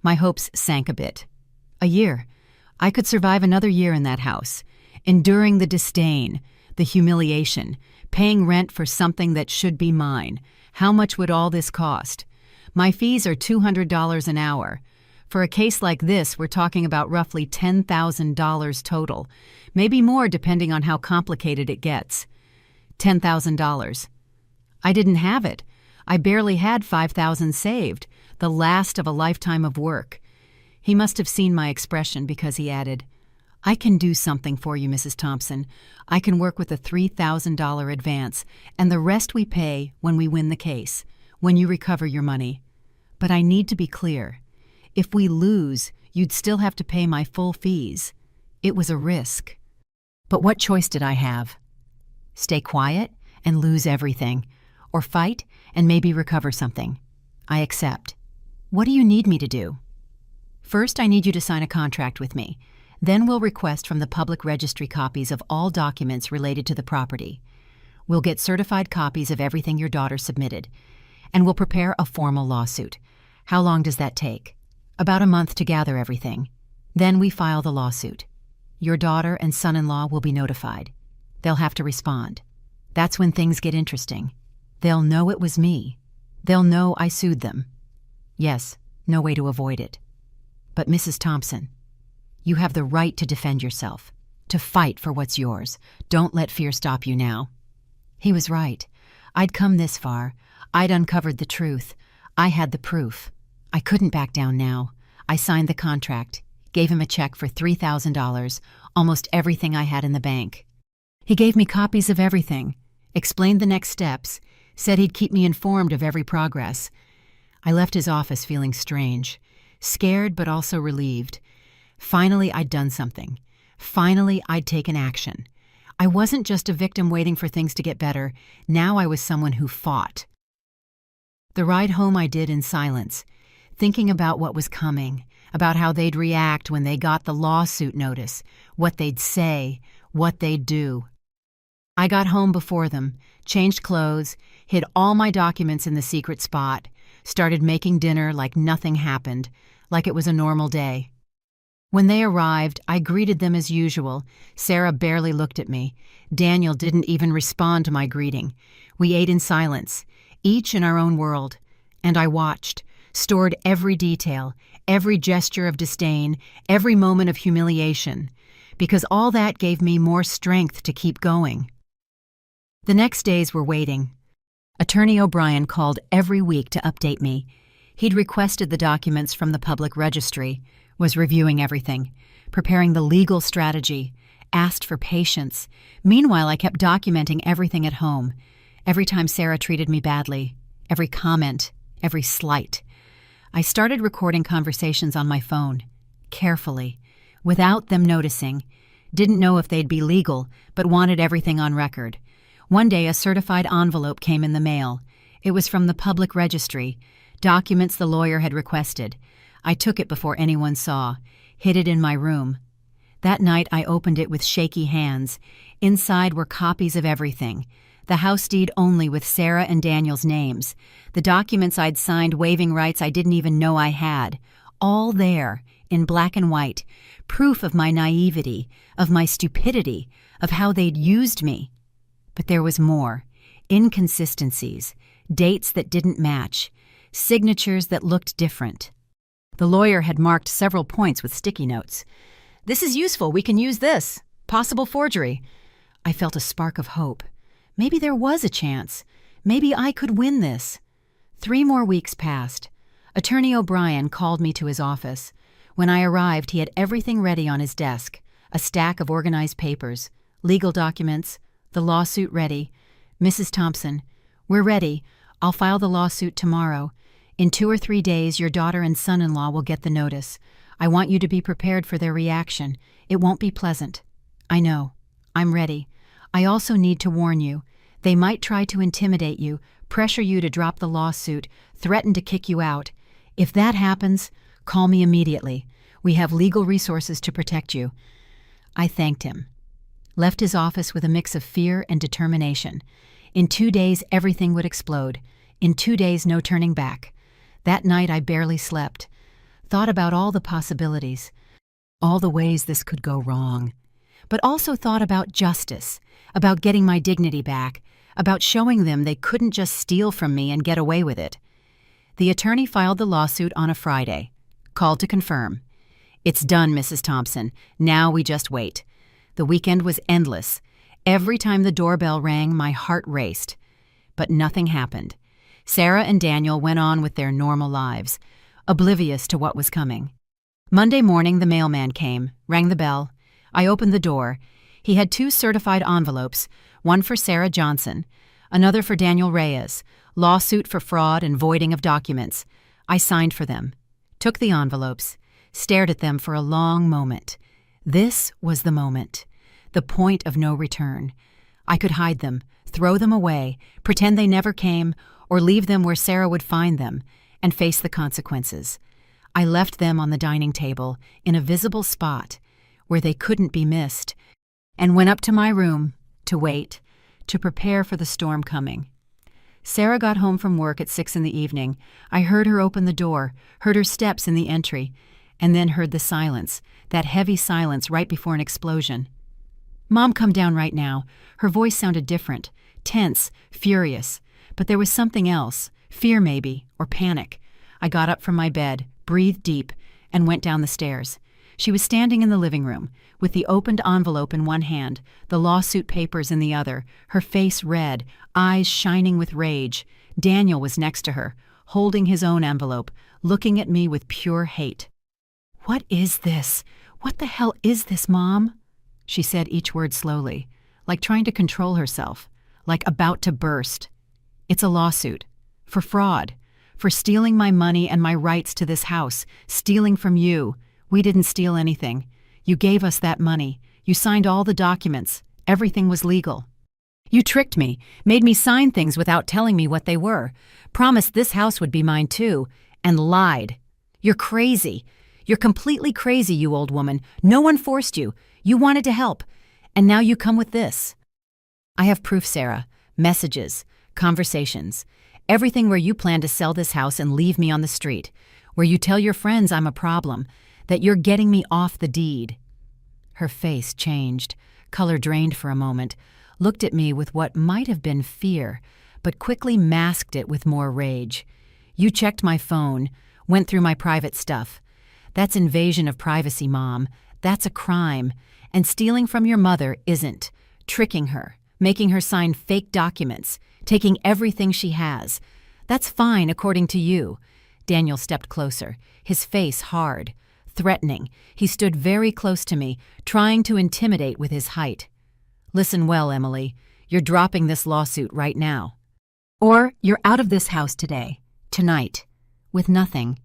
My hopes sank a bit. A year. I could survive another year in that house, enduring the disdain, the humiliation, paying rent for something that should be mine. How much would all this cost? My fees are $200 an hour. For a case like this, we're talking about roughly $10,000 total, maybe more depending on how complicated it gets. $10,000. I didn't have it. I barely had $5,000 saved, the last of a lifetime of work. He must have seen my expression because he added, "I can do something for you, Mrs. Thompson. I can work with a $3,000 advance, and the rest we pay when we win the case, when you recover your money. But I need to be clear. If we lose, you'd still have to pay my full fees. It was a risk." But what choice did I have? Stay quiet and lose everything, or fight and maybe recover something? I accept. What do you need me to do? First, I need you to sign a contract with me. Then we'll request from the public registry copies of all documents related to the property. We'll get certified copies of everything your daughter submitted, and we'll prepare a formal lawsuit. How long does that take? About a month to gather everything. Then we file the lawsuit. Your daughter and son-in-law will be notified. They'll have to respond. That's when things get interesting. They'll know it was me. They'll know I sued them. Yes, no way to avoid it. But Mrs. Thompson, you have the right to defend yourself, to fight for what's yours. Don't let fear stop you now. He was right. I'd come this far. I'd uncovered the truth. I had the proof. I couldn't back down now. I signed the contract, gave him a check for $3,000, almost everything I had in the bank. He gave me copies of everything, explained the next steps, said he'd keep me informed of every progress. I left his office feeling strange, scared but also relieved. Finally, I'd done something. Finally, I'd taken action. I wasn't just a victim waiting for things to get better. Now I was someone who fought. The ride home I did in silence, thinking about what was coming, about how they'd react when they got the lawsuit notice, what they'd say, what they'd do. I got home before them, changed clothes, hid all my documents in the secret spot, started making dinner like nothing happened, like it was a normal day. When they arrived, I greeted them as usual. Sarah barely looked at me. Daniel didn't even respond to my greeting. We ate in silence, each in our own world. And I watched, stored every detail, every gesture of disdain, every moment of humiliation, because all that gave me more strength to keep going. The next days were waiting. Attorney O'Brien called every week to update me. He'd requested the documents from the public registry, was reviewing everything, preparing the legal strategy, asked for patience. Meanwhile, I kept documenting everything at home. Every time Sarah treated me badly, every comment, every slight. I started recording conversations on my phone, carefully, without them noticing. Didn't know if they'd be legal, but wanted everything on record. One day, a certified envelope came in the mail. It was from the public registry, documents the lawyer had requested. I took it before anyone saw, hid it in my room. That night, I opened it with shaky hands. Inside were copies of everything. The house deed only with Sarah and Daniel's names. The documents I'd signed waiving rights I didn't even know I had. All there, in black and white. Proof of my naivety, of my stupidity, of how they'd used me. But there was more. Inconsistencies, dates that didn't match, signatures that looked different. The lawyer had marked several points with sticky notes. "This is useful, we can use this. Possible forgery." I felt a spark of hope. Maybe there was a chance. Maybe I could win this. 3 more weeks passed. Attorney O'Brien called me to his office. When I arrived, he had everything ready on his desk, a stack of organized papers, legal documents, the lawsuit ready. "Mrs. Thompson, we're ready. I'll file the lawsuit tomorrow. In 2 or 3 days, your daughter and son-in-law will get the notice. I want you to be prepared for their reaction. It won't be pleasant. I know. I'm ready. I also need to warn you. They might try to intimidate you, pressure you to drop the lawsuit, threaten to kick you out. If that happens, call me immediately. We have legal resources to protect you." I thanked him. Left his office with a mix of fear and determination. In 2 days, everything would explode. In 2 days, no turning back. That night, I barely slept. Thought about all the possibilities, all the ways this could go wrong. But also thought about justice, about getting my dignity back, about showing them they couldn't just steal from me and get away with it. The attorney filed the lawsuit on a Friday. Called to confirm. "It's done, Mrs. Thompson. Now we just wait." The weekend was endless. Every time the doorbell rang, my heart raced. But nothing happened. Sarah and Daniel went on with their normal lives, oblivious to what was coming. Monday morning, the mailman came, rang the bell. I opened the door. He had 2 certified envelopes, one for Sarah Johnson, another for Daniel Reyes, lawsuit for fraud and voiding of documents. I signed for them, took the envelopes, stared at them for a long moment. This was the moment, the point of no return. I could hide them, throw them away, pretend they never came, or leave them where Sarah would find them, and face the consequences. I left them on the dining table, in a visible spot, where they couldn't be missed, and went up to my room, to wait, to prepare for the storm coming. Sarah got home from work at 6 in the evening. I heard her open the door, heard her steps in the entry, and then heard the silence, that heavy silence right before an explosion. "Mom, come down right now." Her voice sounded different, tense, furious, but there was something else, fear maybe, or panic. I got up from my bed, breathed deep, and went down the stairs. She was standing in the living room, with the opened envelope in one hand, the lawsuit papers in the other, her face red, eyes shining with rage. Daniel was next to her, holding his own envelope, looking at me with pure hate. "What is this? What the hell is this, Mom?" She said each word slowly, like trying to control herself, like about to burst. "It's a lawsuit. For fraud. For stealing my money and my rights to this house. Stealing from you. We didn't steal anything. You gave us that money. You signed all the documents. Everything was legal. You tricked me, made me sign things without telling me what they were, promised this house would be mine too, and lied. You're crazy. You're completely crazy, you old woman. No one forced you. You wanted to help. And now you come with this." "I have proof, Sarah. Messages. Conversations. Everything where you plan to sell this house and leave me on the street. Where you tell your friends I'm a problem. That you're getting me off the deed." Her face changed. Color drained for a moment. Looked at me with what might have been fear, but quickly masked it with more rage. "You checked my phone. Went through my private stuff. That's invasion of privacy, Mom. That's a crime. And stealing from your mother isn't. Tricking her, making her sign fake documents, taking everything she has. That's fine according to you." Daniel stepped closer, his face hard, threatening. He stood very close to me, trying to intimidate with his height. "Listen well, Emily. You're dropping this lawsuit right now. Or you're out of this house today, tonight, with nothing.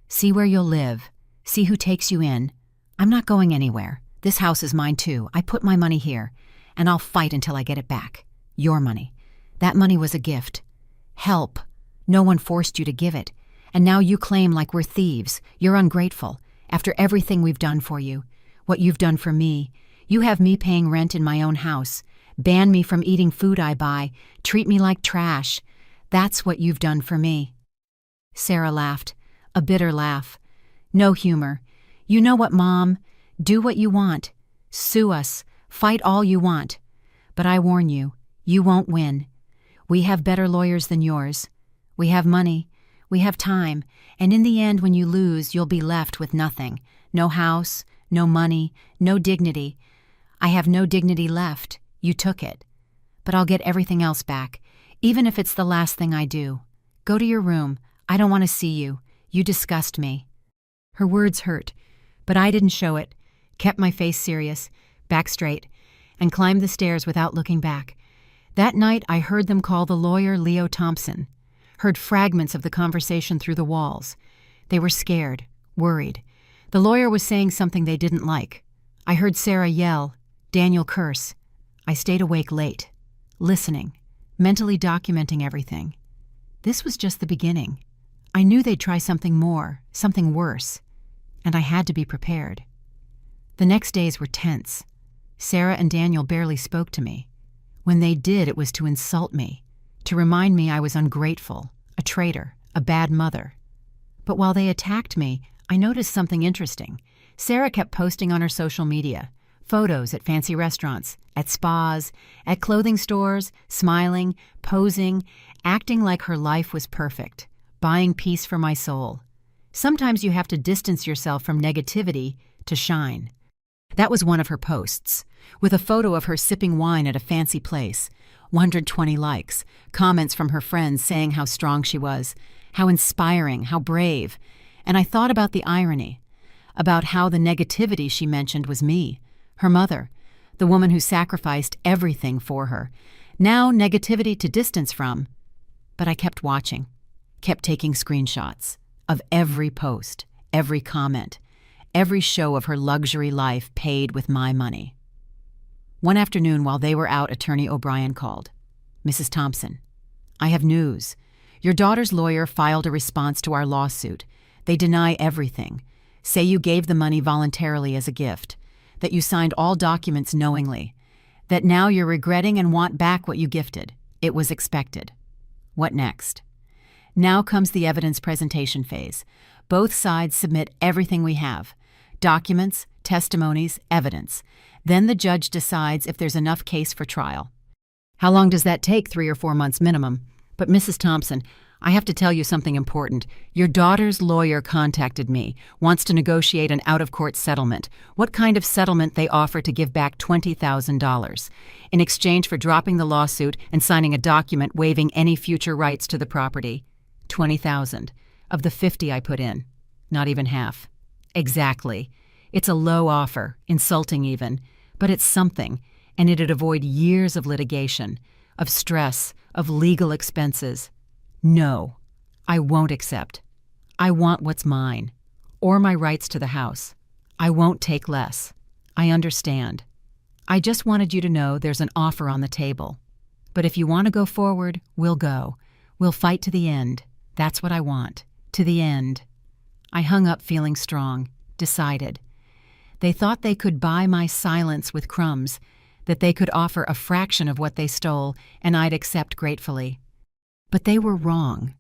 See where you'll live. See who takes you in. I'm not going anywhere. This house is mine too. I put my money here, and I'll fight until I get it back. Your money. That money was a gift. Help. No one forced you to give it. And now you claim like we're thieves. You're ungrateful. After everything we've done for you, what you've done for me, you have me paying rent in my own house, ban me from eating food I buy, treat me like trash. That's what you've done for me." Sarah laughed, a bitter laugh. No humor. "You know what, Mom? Do what you want. Sue us. Fight all you want. But I warn you, you won't win. We have better lawyers than yours. We have money. We have time. And in the end, when you lose, you'll be left with nothing. No house, no money, no dignity. I have no dignity left. You took it. But I'll get everything else back, even if it's the last thing I do. Go to your room. I don't want to see you. You disgust me." Her words hurt, but I didn't show it, kept my face serious, back straight, and climbed the stairs without looking back. That night I heard them call the lawyer Leo Thompson, heard fragments of the conversation through the walls. They were scared, worried. The lawyer was saying something they didn't like. I heard Sarah yell, Daniel curse. I stayed awake late, listening, mentally documenting everything. This was just the beginning. I knew they'd try something more, something worse, and I had to be prepared. The next days were tense. Sarah and Daniel barely spoke to me. When they did, it was to insult me, to remind me I was ungrateful, a traitor, a bad mother. But while they attacked me, I noticed something interesting. Sarah kept posting on her social media, photos at fancy restaurants, at spas, at clothing stores, smiling, posing, acting like her life was perfect, buying peace for my soul. Sometimes you have to distance yourself from negativity to shine. That was one of her posts, with a photo of her sipping wine at a fancy place, 120 likes, comments from her friends saying how strong she was, how inspiring, how brave. And I thought about the irony, about how the negativity she mentioned was me, her mother, the woman who sacrificed everything for her. Now negativity to distance from. But I kept watching, kept taking screenshots of every post, every comment, every show of her luxury life paid with my money. One afternoon while they were out, Attorney O'Brien called. "Mrs. Thompson, I have news. Your daughter's lawyer filed a response to our lawsuit. They deny everything. Say you gave the money voluntarily as a gift, that you signed all documents knowingly, that now you're regretting and want back what you gifted. It was expected." What next? Now comes the evidence presentation phase. Both sides submit everything we have. Documents, testimonies, evidence. Then the judge decides if there's enough case for trial. How long does that take? 3 or 4 months minimum. But Mrs. Thompson, I have to tell you something important. Your daughter's lawyer contacted me, wants to negotiate an out-of-court settlement. What kind of settlement they offer to give back $20,000 in exchange for dropping the lawsuit and signing a document waiving any future rights to the property. $20,000 of the $50 I put in. Not even half. Exactly. It's a low offer, insulting even, but it's something, and it'd avoid years of litigation, of stress, of legal expenses. No, I won't accept. I want what's mine, or my rights to the house. I won't take less. I understand. I just wanted you to know there's an offer on the table. But if you want to go forward, we'll go. We'll fight to the end. That's what I want. To the end. I hung up feeling strong, decided. They thought they could buy my silence with crumbs, that they could offer a fraction of what they stole, and I'd accept gratefully. But they were wrong.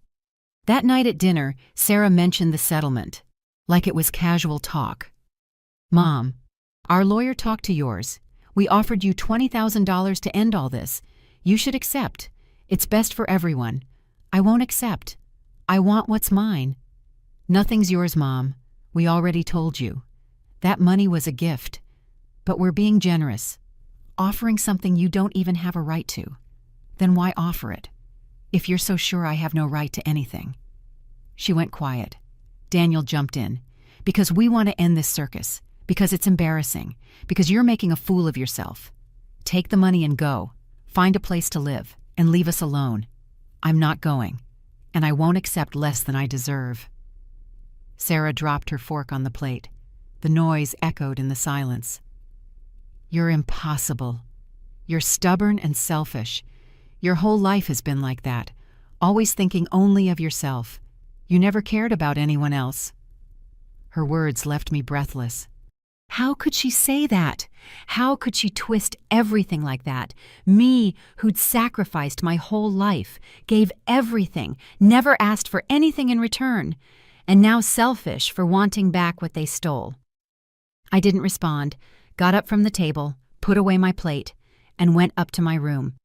That night at dinner, Sarah mentioned the settlement, like it was casual talk. "Mom, our lawyer talked to yours. We offered you $20,000 to end all this. You should accept. It's best for everyone. I won't accept. I want what's mine." "Nothing's yours, Mom. We already told you. That money was a gift. But we're being generous. Offering something you don't even have a right to. Then why offer it? If you're so sure I have no right to anything." She went quiet. Daniel jumped in. "Because we want to end this circus. Because it's embarrassing. Because you're making a fool of yourself. Take the money and go. Find a place to live. And leave us alone. I'm not going. And I won't accept less than I deserve." Sarah dropped her fork on the plate. The noise echoed in the silence. "You're impossible. You're stubborn and selfish. Your whole life has been like that, always thinking only of yourself. You never cared about anyone else." Her words left me breathless. How could she say that? How could she twist everything like that? Me, who'd sacrificed my whole life, gave everything, never asked for anything in return, and now selfish for wanting back what they stole. I didn't respond, got up from the table, put away my plate, and went up to my room.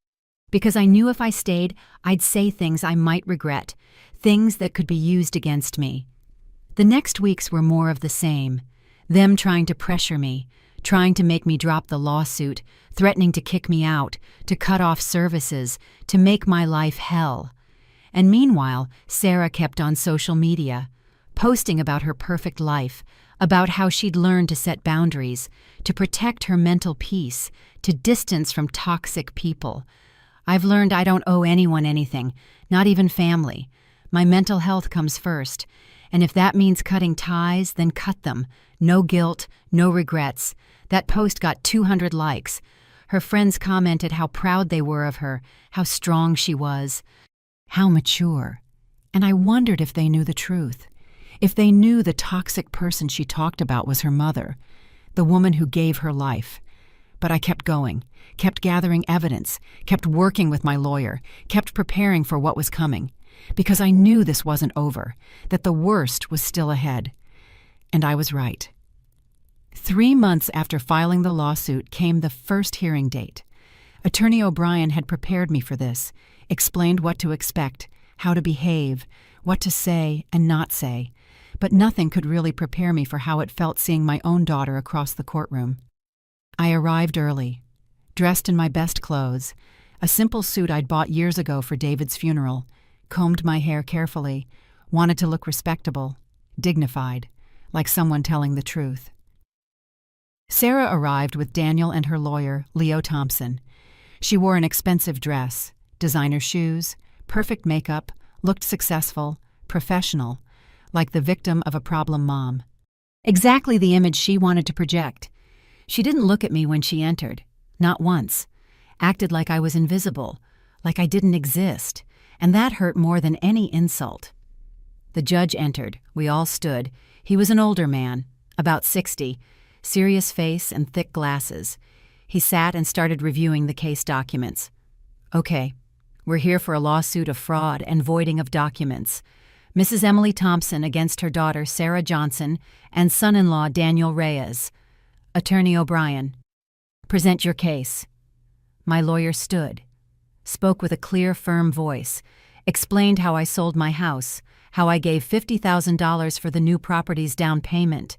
Because I knew if I stayed, I'd say things I might regret, things that could be used against me. The next weeks were more of the same. Them trying to pressure me, trying to make me drop the lawsuit, threatening to kick me out, to cut off services, to make my life hell. And meanwhile, Sarah kept on social media, posting about her perfect life, about how she'd learned to set boundaries, to protect her mental peace, to distance from toxic people. I've learned I don't owe anyone anything, not even family. My mental health comes first, and if that means cutting ties, then cut them. No guilt, no regrets. That post got 200 likes. Her friends commented how proud they were of her, how strong she was, how mature. And I wondered if they knew the truth. If they knew the toxic person she talked about was her mother, the woman who gave her life. But I kept going, kept gathering evidence, kept working with my lawyer, kept preparing for what was coming. Because I knew this wasn't over, that the worst was still ahead. And I was right. 3 months after filing the lawsuit came the first hearing date. Attorney O'Brien had prepared me for this, explained what to expect, how to behave, what to say and not say, but nothing could really prepare me for how it felt seeing my own daughter across the courtroom. I arrived early, dressed in my best clothes, a simple suit I'd bought years ago for David's funeral, combed my hair carefully, wanted to look respectable, dignified, like someone telling the truth. Sarah arrived with Daniel and her lawyer, Leo Thompson. She wore an expensive dress, designer shoes, perfect makeup, looked successful, professional, like the victim of a problem mom. Exactly the image she wanted to project. She didn't look at me when she entered, not once. Acted like I was invisible, like I didn't exist, and that hurt more than any insult. The judge entered. We all stood. He was an older man, about 60, serious face and thick glasses. He sat and started reviewing the case documents. "Okay, we're here for a lawsuit of fraud and voiding of documents. Mrs. Emily Thompson against her daughter Sarah Johnson and son-in-law Daniel Reyes. Attorney O'Brien, present your case." My lawyer stood, spoke with a clear, firm voice, explained how I sold my house, how I gave $50,000 for the new property's down payment,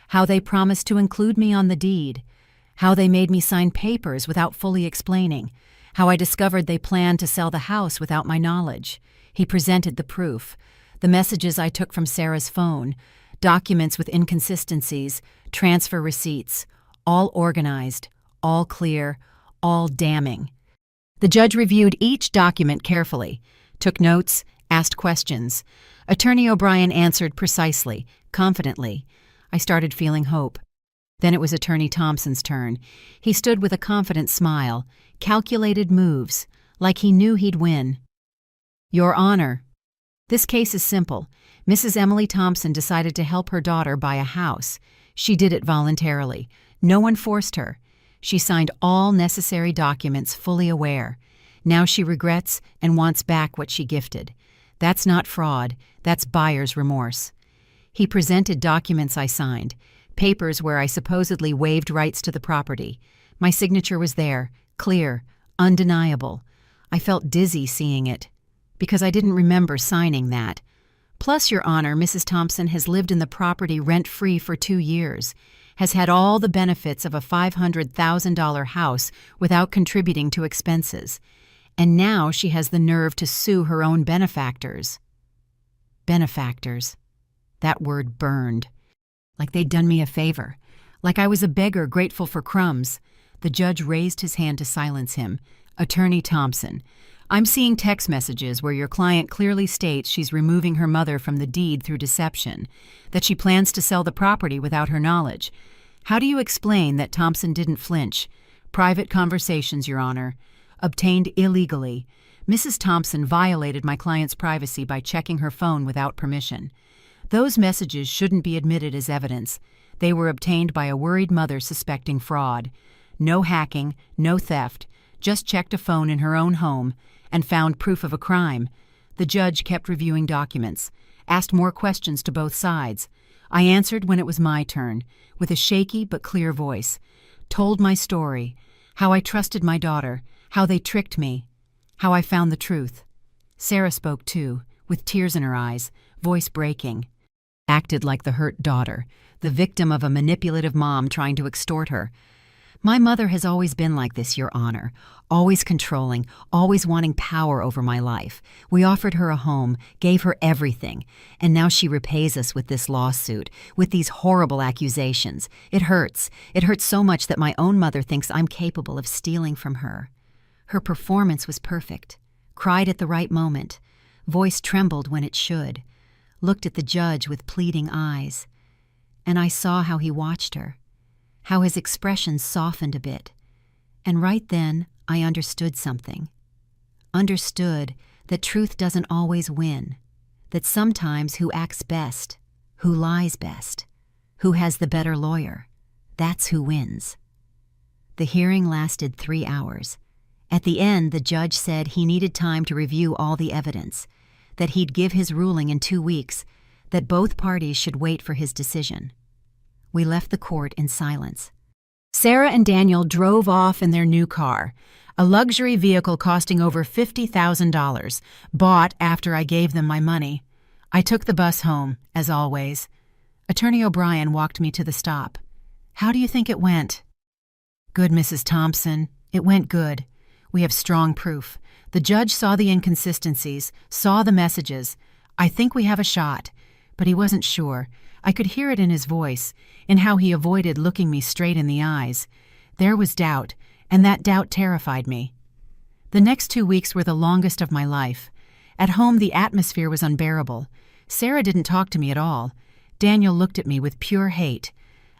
how they promised to include me on the deed, how they made me sign papers without fully explaining, how I discovered they planned to sell the house without my knowledge. He presented the proof, the messages I took from Sarah's phone, documents with inconsistencies, transfer receipts, all organized, all clear, all damning. The judge reviewed each document carefully, took notes, asked questions. Attorney O'Brien answered precisely, confidently. I started feeling hope. Then it was Attorney Thompson's turn. He stood with a confident smile, calculated moves, like he knew he'd win. Your Honor, this case is simple. Mrs. Emily Thompson decided to help her daughter buy a house. She did it voluntarily. No one forced her. She signed all necessary documents fully aware. Now she regrets and wants back what she gifted. That's not fraud. That's buyer's remorse. He presented documents I signed, papers where I supposedly waived rights to the property. My signature was there, clear, undeniable. I felt dizzy seeing it, because I didn't remember signing that. Plus, Your Honor, Mrs. Thompson has lived in the property rent-free for 2 years, has had all the benefits of a $500,000 house without contributing to expenses, and now she has the nerve to sue her own benefactors. Benefactors. That word burned. Like they'd done me a favor. Like I was a beggar grateful for crumbs. The judge raised his hand to silence him. Attorney Thompson, I'm seeing text messages where your client clearly states she's removing her mother from the deed through deception, that she plans to sell the property without her knowledge. How do you explain that Thompson didn't flinch? Private conversations, Your Honor. Obtained illegally. Mrs. Thompson violated my client's privacy by checking her phone without permission. Those messages shouldn't be admitted as evidence. They were obtained by a worried mother suspecting fraud. No hacking, no theft, just checked a phone in her own home and found proof of a crime. The judge kept reviewing documents, asked more questions to both sides. I answered when it was my turn, with a shaky but clear voice. Told my story, how I trusted my daughter, how they tricked me, how I found the truth. Sarah spoke too, with tears in her eyes, voice breaking. Acted like the hurt daughter, the victim of a manipulative mom trying to extort her. My mother has always been like this, Your Honor, always controlling, always wanting power over my life. We offered her a home, gave her everything, and now she repays us with this lawsuit, with these horrible accusations. It hurts. It hurts so much that my own mother thinks I'm capable of stealing from her. Her performance was perfect, cried at the right moment, voice trembled when it should, looked at the judge with pleading eyes, and I saw how he watched her, how his expression softened a bit, and right then I understood something. Understood that truth doesn't always win, that sometimes who acts best, who lies best, who has the better lawyer, that's who wins. The hearing lasted 3 hours. At the end, the judge said he needed time to review all the evidence, that he'd give his ruling in 2 weeks, that both parties should wait for his decision. We left the court in silence. Sarah and Daniel drove off in their new car, a luxury vehicle costing over $50,000, bought after I gave them my money. I took the bus home, as always. Attorney O'Brien walked me to the stop. How do you think it went? Good, Mrs. Thompson. It went good. We have strong proof. The judge saw the inconsistencies, saw the messages. I think we have a shot. But he wasn't sure. I could hear it in his voice, in how he avoided looking me straight in the eyes. There was doubt, and that doubt terrified me. The next 2 weeks were the longest of my life. At home, the atmosphere was unbearable. Sarah didn't talk to me at all. Daniel looked at me with pure hate.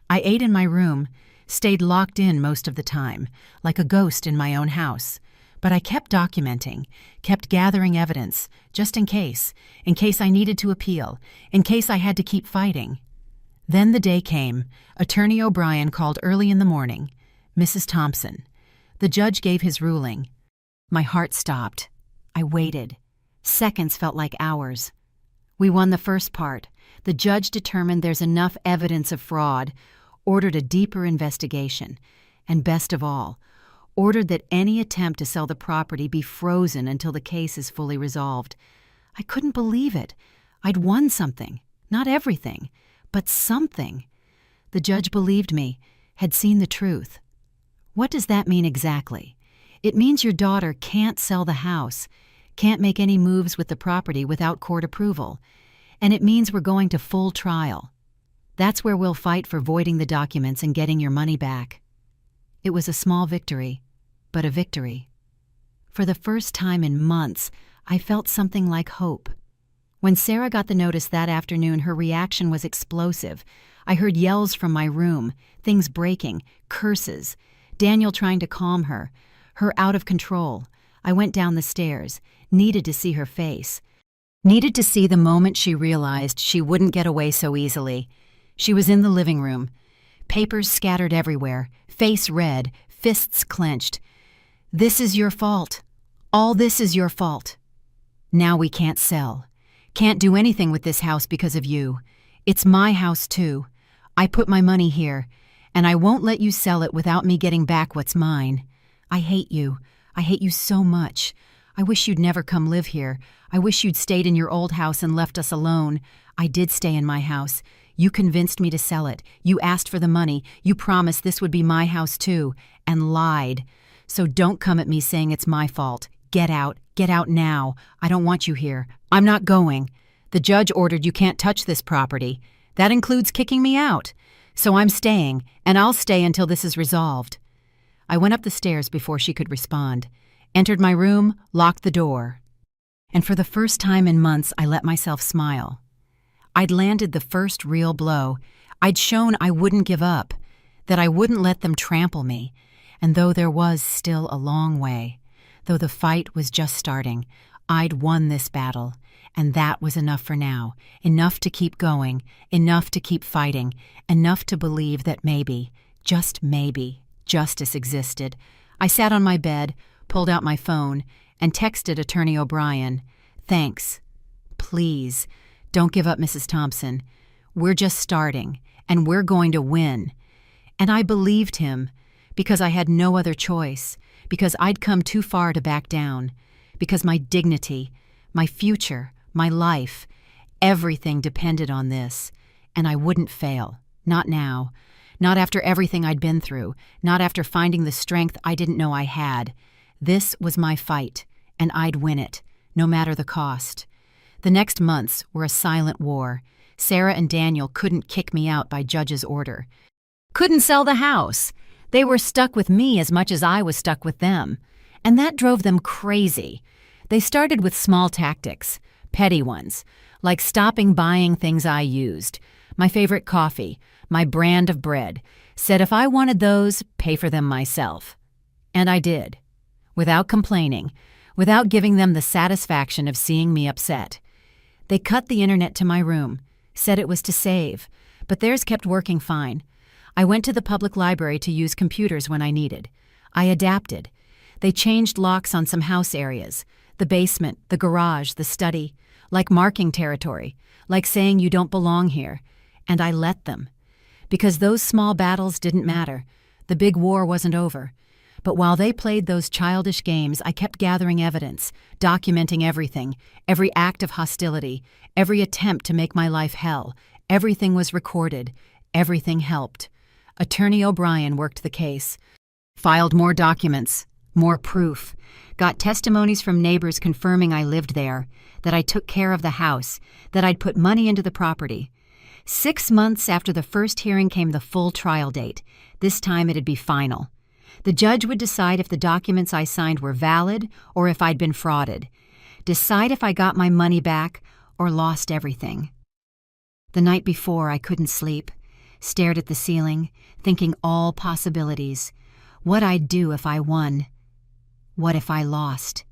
I ate in my room, stayed locked in most of the time, like a ghost in my own house. But I kept documenting, kept gathering evidence, just in case I needed to appeal, in case I had to keep fighting. Then the day came. Attorney O'Brien called early in the morning. Mrs. Thompson. The judge gave his ruling. My heart stopped. I waited. Seconds felt like hours. We won the first part. The judge determined there's enough evidence of fraud, ordered a deeper investigation, and best of all, ordered that any attempt to sell the property be frozen until the case is fully resolved. I couldn't believe it. I'd won something. Not everything, but something. The judge believed me, had seen the truth. What does that mean exactly? It means your daughter can't sell the house, can't make any moves with the property without court approval. And it means we're going to full trial. That's where we'll fight for voiding the documents and getting your money back." It was a small victory, but a victory. For the first time in months, I felt something like hope. When Sarah got the notice that afternoon, her reaction was explosive. I heard yells from my room, things breaking, curses, Daniel trying to calm her out of control. I went down the stairs, needed to see her face. Needed to see the moment she realized she wouldn't get away so easily. She was in the living room, papers scattered everywhere, face red, fists clenched. "This is your fault. All this is your fault. Now we can't sell. Can't do anything with this house because of you. It's my house too. I put my money here, and I won't let you sell it without me getting back what's mine. I hate you. I hate you so much. I wish you'd never come live here. I wish you'd stayed in your old house and left us alone. I did stay in my house. You convinced me to sell it. You asked for the money. You promised this would be my house too, and lied. So don't come at me saying it's my fault. Get out. Get out now. I don't want you here. I'm not going. The judge ordered you can't touch this property. That includes kicking me out. So I'm staying, and I'll stay until this is resolved." I went up the stairs before she could respond, entered my room, locked the door. And for the first time in months, I let myself smile. I'd landed the first real blow. I'd shown I wouldn't give up, that I wouldn't let them trample me. And though there was still a long way, though the fight was just starting, I'd won this battle. And that was enough for now, enough to keep going, enough to keep fighting, enough to believe that maybe, just maybe, justice existed. I sat on my bed, pulled out my phone, and texted Attorney O'Brien, "Thanks. Please, don't give up, Mrs. Thompson. We're just starting, and we're going to win." And I believed him, because I had no other choice, because I'd come too far to back down, because my dignity, my future, my life, everything depended on this, and I wouldn't fail. Not now. Not after everything I'd been through. Not after finding the strength I didn't know I had. This was my fight, and I'd win it, no matter the cost. The next months were a silent war. Sarah and Daniel couldn't kick me out by judge's order. Couldn't sell the house. They were stuck with me as much as I was stuck with them. And that drove them crazy. They started with small tactics. Petty ones, like stopping buying things I used. My favorite coffee, my brand of bread. Said if I wanted those, pay for them myself. And I did. Without complaining, without giving them the satisfaction of seeing me upset. They cut the internet to my room, said it was to save, but theirs kept working fine. I went to the public library to use computers when I needed. I adapted. They changed locks on some house areas. The basement, the garage, the study, like marking territory, like saying you don't belong here. And I let them. Because those small battles didn't matter. The big war wasn't over. But while they played those childish games, I kept gathering evidence, documenting everything, every act of hostility, every attempt to make my life hell. Everything was recorded. Everything helped. Attorney O'Brien worked the case. Filed more documents, more proof. Got testimonies from neighbors confirming I lived there, that I took care of the house, that I'd put money into the property. 6 months after the first hearing came the full trial date. This time it'd be final. The judge would decide if the documents I signed were valid or if I'd been frauded. Decide if I got my money back or lost everything. The night before, I couldn't sleep. Stared at the ceiling, thinking all possibilities. What I'd do if I won. What if I lost?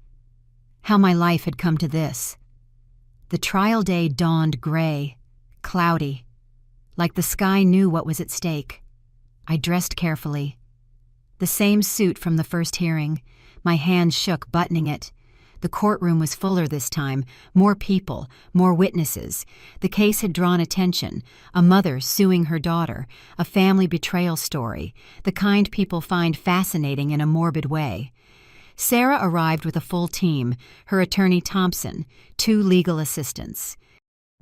How my life had come to this. The trial day dawned gray, cloudy, like the sky knew what was at stake. I dressed carefully. The same suit from the first hearing. My hands shook buttoning it. The courtroom was fuller this time, more people, more witnesses. The case had drawn attention, a mother suing her daughter, a family betrayal story, the kind people find fascinating in a morbid way. Sarah arrived with a full team, her attorney Thompson, 2 legal assistants.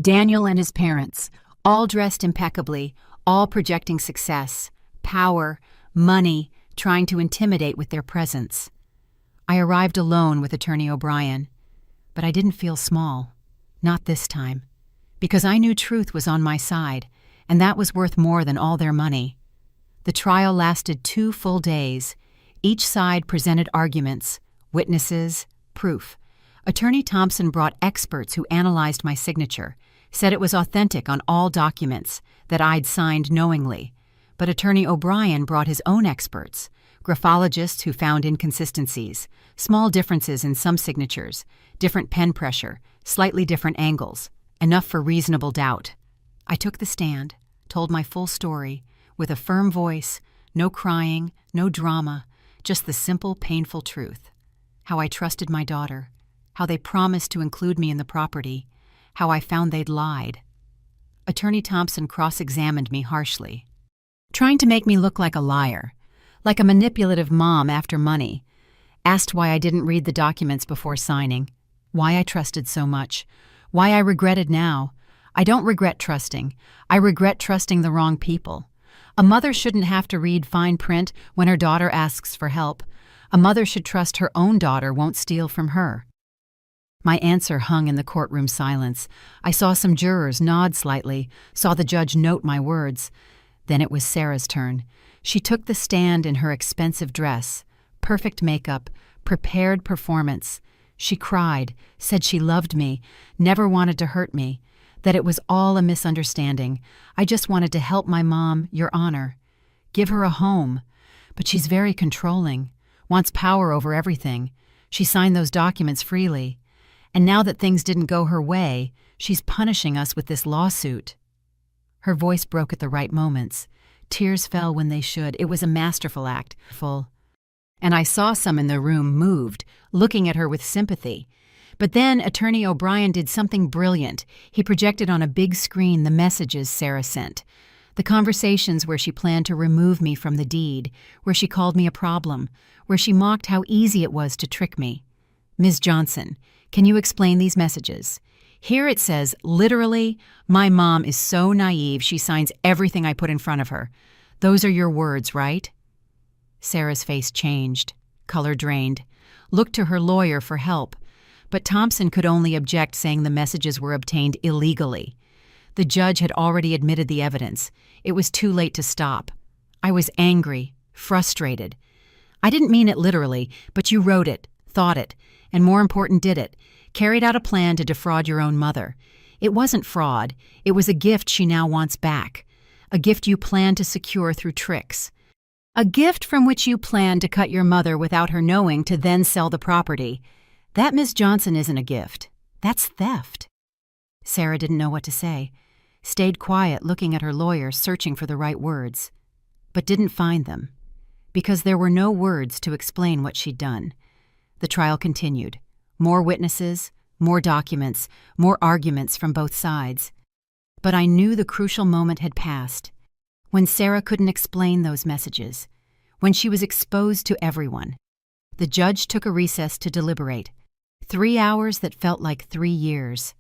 Daniel and his parents, all dressed impeccably, all projecting success, power, money, trying to intimidate with their presence. I arrived alone with Attorney O'Brien, but I didn't feel small. Not this time. Because I knew truth was on my side, and that was worth more than all their money. The trial lasted 2 full days. Each side presented arguments, witnesses, proof. Attorney Thompson brought experts who analyzed my signature, said it was authentic on all documents, that I'd signed knowingly. But Attorney O'Brien brought his own experts, graphologists who found inconsistencies, small differences in some signatures, different pen pressure, slightly different angles, enough for reasonable doubt. I took the stand, told my full story, with a firm voice, no crying, no drama, just the simple, painful truth. How I trusted my daughter, how they promised to include me in the property, how I found they'd lied. Attorney Thompson cross-examined me harshly, trying to make me look like a liar, like a manipulative mom after money. Asked why I didn't read the documents before signing, why I trusted so much, why I regretted now. I don't regret trusting. I regret trusting the wrong people. A mother shouldn't have to read fine print when her daughter asks for help. A mother should trust her own daughter won't steal from her. My answer hung in the courtroom silence. I saw some jurors nod slightly, saw the judge note my words. Then it was Sarah's turn. She took the stand in her expensive dress, perfect makeup, prepared performance. She cried, said she loved me, never wanted to hurt me, that it was all a misunderstanding. I just wanted to help my mom, Your Honor. Give her a home. But she's very controlling, wants power over everything. She signed those documents freely. And now that things didn't go her way, she's punishing us with this lawsuit. Her voice broke at the right moments. Tears fell when they should. It was a masterful act. And I saw some in the room moved, looking at her with sympathy. But then Attorney O'Brien did something brilliant. He projected on a big screen the messages Sarah sent. The conversations where she planned to remove me from the deed, where she called me a problem, where she mocked how easy it was to trick me. Ms. Johnson, can you explain these messages? Here it says, literally, my mom is so naive she signs everything I put in front of her. Those are your words, right? Sarah's face changed, color drained, looked to her lawyer for help. But Thompson could only object, saying the messages were obtained illegally. The judge had already admitted the evidence. It was too late to stop. I was angry, frustrated. I didn't mean it literally, but you wrote it, thought it, and more important, did it. Carried out a plan to defraud your own mother. It wasn't fraud. It was a gift she now wants back. A gift you planned to secure through tricks. A gift from which you planned to cut your mother without her knowing to then sell the property. That, Miss Johnson, isn't a gift. That's theft. Sarah didn't know what to say. Stayed quiet, looking at her lawyer, searching for the right words. But didn't find them. Because there were no words to explain what she'd done. The trial continued. More witnesses, more documents, more arguments from both sides. But I knew the crucial moment had passed. When Sarah couldn't explain those messages. When she was exposed to everyone. The judge took a recess to deliberate. 3 hours that felt like 3 years.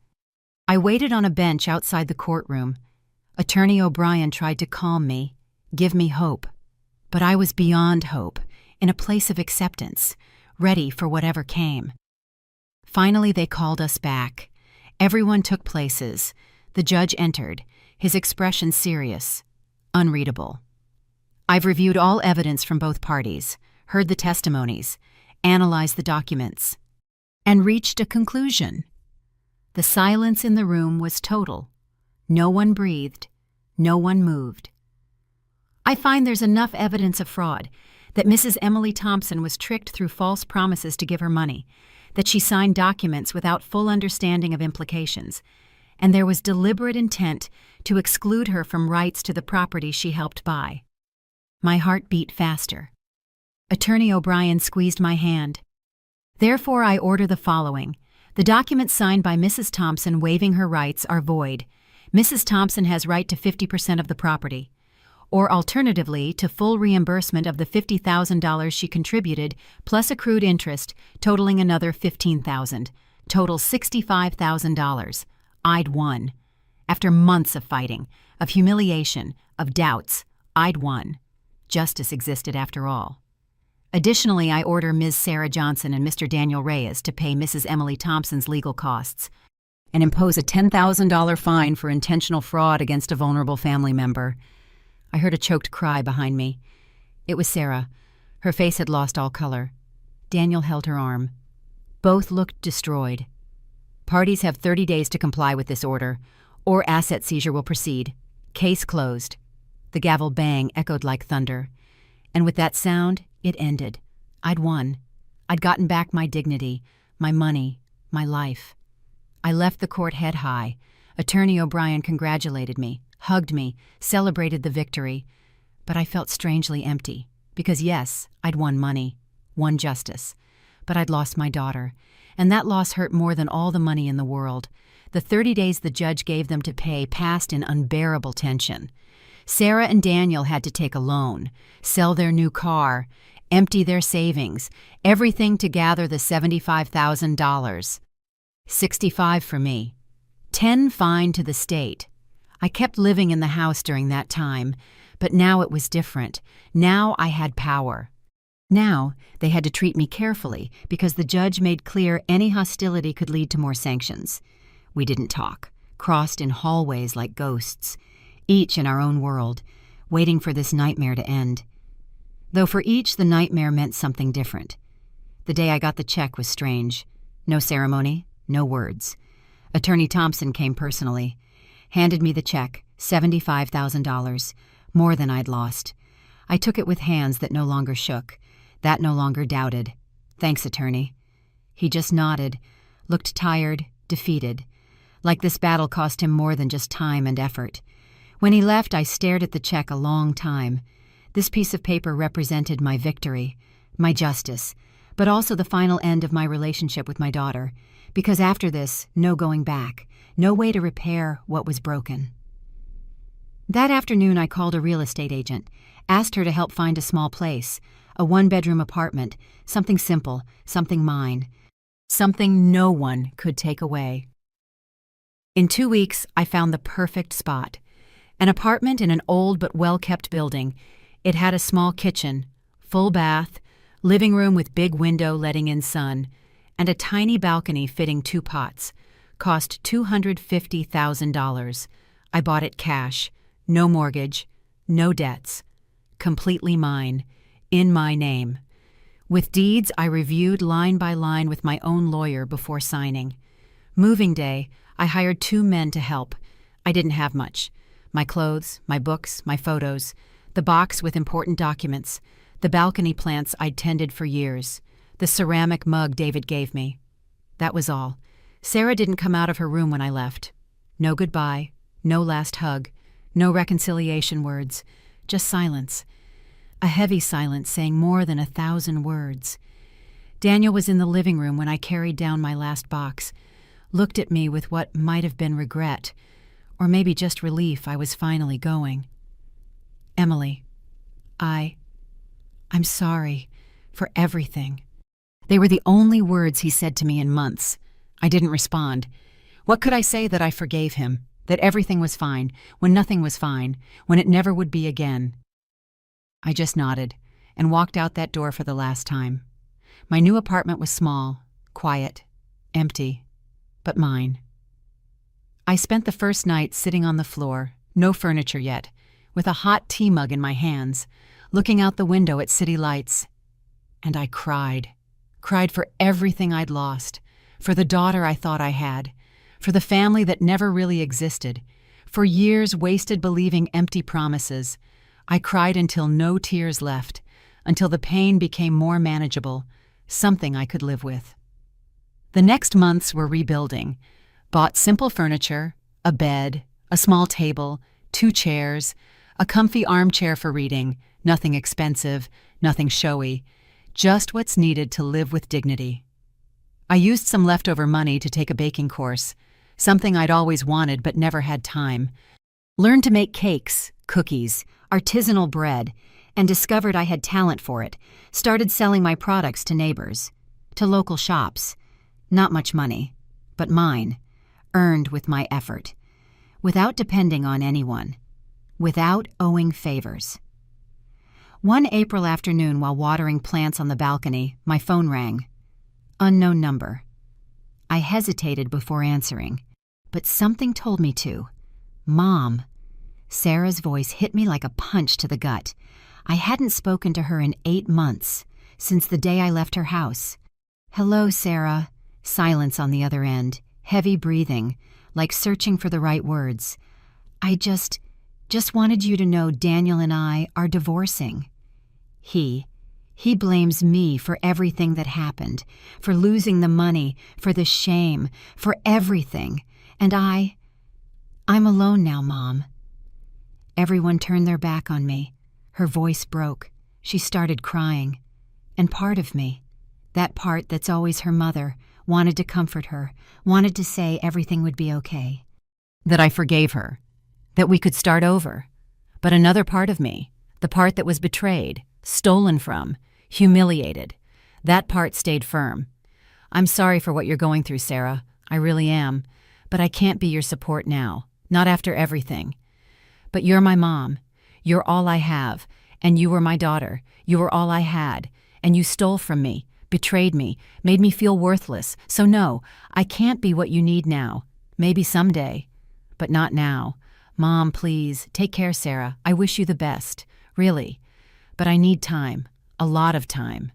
I waited on a bench outside the courtroom. Attorney O'Brien tried to calm me, give me hope. But I was beyond hope, in a place of acceptance, ready for whatever came. Finally, they called us back. Everyone took places. The judge entered, his expression serious, unreadable. I've reviewed all evidence from both parties, heard the testimonies, analyzed the documents, and reached a conclusion. The silence in the room was total. No one breathed. No one moved. I find there's enough evidence of fraud, that Mrs. Emily Thompson was tricked through false promises to give her money, that she signed documents without full understanding of implications, and there was deliberate intent to exclude her from rights to the property she helped buy. My heart beat faster. Attorney O'Brien squeezed my hand. Therefore, I order the following. The documents signed by Mrs. Thompson waiving her rights are void. Mrs. Thompson has right to 50% of the property, or alternatively to full reimbursement of the $50,000 she contributed plus accrued interest totaling another $15,000, total $65,000. I'd won. After months of fighting, of humiliation, of doubts, I'd won. Justice existed after all. Additionally, I order Ms. Sarah Johnson and Mr. Daniel Reyes to pay Mrs. Emily Thompson's legal costs. and impose a $10,000 fine for intentional fraud against a vulnerable family member. I heard a choked cry behind me. It was Sarah. Her face had lost all color. Daniel held her arm. Both looked destroyed. Parties have 30 days to comply with this order, or asset seizure will proceed. Case closed. The gavel bang echoed like thunder. And with that sound, it ended. I'd won. I'd gotten back my dignity, my money, my life. I left the court head high. Attorney O'Brien congratulated me, hugged me, celebrated the victory. But I felt strangely empty, because yes, I'd won money, won justice. But I'd lost my daughter, and that loss hurt more than all the money in the world. The 30 days the judge gave them to pay passed in unbearable tension. Sarah and Daniel had to take a loan, sell their new car, empty their savings, everything to gather the $75,000. 65 for me. 10 fine to the state. I kept living in the house during that time, but now it was different. Now I had power. Now they had to treat me carefully because the judge made clear any hostility could lead to more sanctions. We didn't talk, crossed in hallways like ghosts, each in our own world, waiting for this nightmare to end. Though for each the nightmare meant something different. The day I got the check was strange. No ceremony, no words. Attorney Thompson came personally, handed me the check, $75,000, more than I'd lost. I took it with hands that no longer shook, that no longer doubted. Thanks, attorney. He just nodded, looked tired, defeated, like this battle cost him more than just time and effort. When he left, I stared at the check a long time. This piece of paper represented my victory, my justice, but also the final end of my relationship with my daughter, because after this, no going back, no way to repair what was broken. That afternoon, I called a real estate agent, asked her to help find a small place, a one-bedroom apartment, something simple, something mine, something no one could take away. In 2 weeks, I found the perfect spot. An apartment in an old but well-kept building. It had a small kitchen, full bath, living room with big window letting in sun, and a tiny balcony fitting 2 pots. Cost $250,000. I bought it cash, no mortgage, no debts. Completely mine, in my name. With deeds I reviewed line by line with my own lawyer before signing. Moving day, I hired 2 men to help. I didn't have much. My clothes, my books, my photos, the box with important documents, the balcony plants I'd tended for years, the ceramic mug David gave me. That was all. Sarah didn't come out of her room when I left. No goodbye, no last hug, no reconciliation words, just silence. A heavy silence saying more than 1,000 words. Daniel was in the living room when I carried down my last box, looked at me with what might have been regret, or maybe just relief I was finally going. Emily, I'm sorry for everything. They were the only words he said to me in months. I didn't respond. What could I say that I forgave him, that everything was fine, when nothing was fine, when it never would be again? I just nodded and walked out that door for the last time. My new apartment was small, quiet, empty, but mine. I spent the first night sitting on the floor, no furniture yet, with a hot tea mug in my hands, looking out the window at city lights. And I cried for everything I'd lost, for the daughter I thought I had, for the family that never really existed, for years wasted believing empty promises. I cried until no tears left, until the pain became more manageable, something I could live with. The next months were rebuilding. Bought simple furniture, a bed, a small table, 2 chairs, a comfy armchair for reading, nothing expensive, nothing showy, just what's needed to live with dignity. I used some leftover money to take a baking course, something I'd always wanted but never had time. Learned to make cakes, cookies, artisanal bread, and discovered I had talent for it. Started selling my products to neighbors, to local shops. Not much money, but mine. Earned with my effort, without depending on anyone, without owing favors. One April afternoon while watering plants on the balcony, my phone rang. Unknown number. I hesitated before answering. but something told me to. Mom. Sarah's voice hit me like a punch to the gut. I hadn't spoken to her in 8 months, since the day I left her house. Hello, Sarah. Silence on the other end, heavy breathing, like searching for the right words. I just wanted you to know Daniel and I are divorcing. He blames me for everything that happened, for losing the money, for the shame, for everything. And I'm alone now, Mom. Everyone turned their back on me. Her voice broke. She started crying. And part of me, that part that's always her mother, wanted to comfort her, wanted to say everything would be okay. That I forgave her, that we could start over. But another part of me, the part that was betrayed, stolen from, humiliated, that part stayed firm. I'm sorry for what you're going through, Sarah. I really am. But I can't be your support now, not after everything. But you're my mom. You're all I have. And you were my daughter. You were all I had. And you stole from me, betrayed me, made me feel worthless. So no, I can't be what you need now. Maybe someday. But not now. Mom, please, take care, Sarah. I wish you the best. Really. But I need time. A lot of time.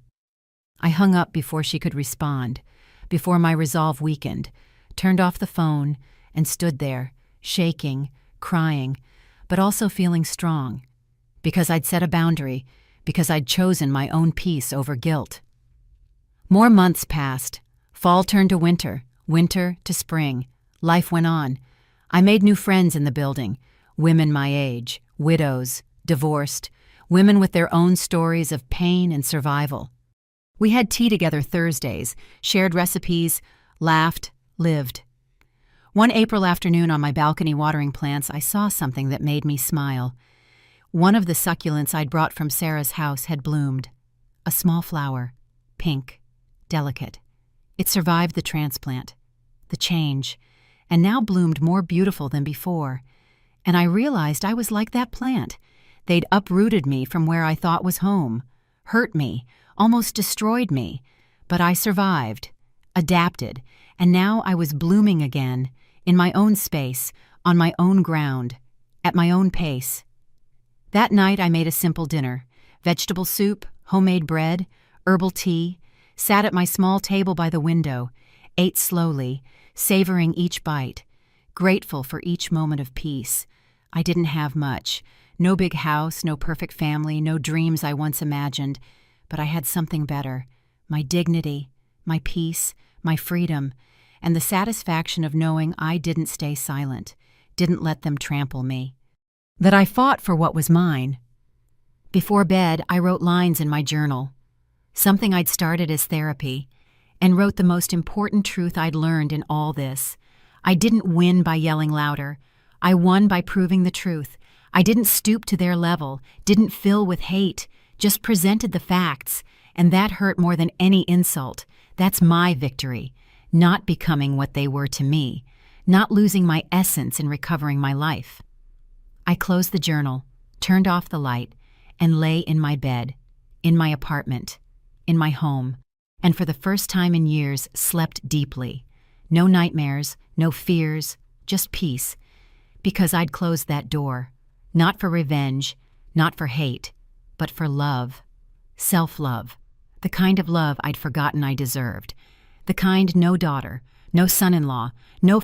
I hung up before she could respond, before my resolve weakened, turned off the phone, and stood there, shaking, crying, but also feeling strong. Because I'd set a boundary, because I'd chosen my own peace over guilt. More months passed. Fall turned to winter, winter to spring. Life went on. I made new friends in the building, women my age, widows, divorced, women with their own stories of pain and survival. We had tea together Thursdays, shared recipes, laughed, lived. One April afternoon on my balcony watering plants, I saw something that made me smile. One of the succulents I'd brought from Sarah's house had bloomed. A small flower, pink, delicate. It survived the transplant, the change, and now bloomed more beautiful than before. And I realized I was like that plant. They'd uprooted me from where I thought was home, hurt me, almost destroyed me. But I survived, adapted, and now I was blooming again, in my own space, on my own ground, at my own pace. That night I made a simple dinner, vegetable soup, homemade bread, herbal tea, sat at my small table by the window, ate slowly, savoring each bite, grateful for each moment of peace. I didn't have much. No big house, no perfect family, no dreams I once imagined, but I had something better, my dignity, my peace, my freedom, and the satisfaction of knowing I didn't stay silent, didn't let them trample me, that I fought for what was mine. Before bed, I wrote lines in my journal, something I'd started as therapy, and wrote the most important truth I'd learned in all this. I didn't win by yelling louder. I won by proving the truth. I didn't stoop to their level, didn't fill with hate, just presented the facts, and that hurt more than any insult. That's my victory, not becoming what they were to me, not losing my essence in recovering my life. I closed the journal, turned off the light, and lay in my bed, in my apartment, in my home, and for the first time in years slept deeply. No nightmares, no fears, just peace, because I'd closed that door. Not for revenge, not for hate, but for love. Self-love. The kind of love I'd forgotten I deserved. The kind no daughter, no son-in-law, no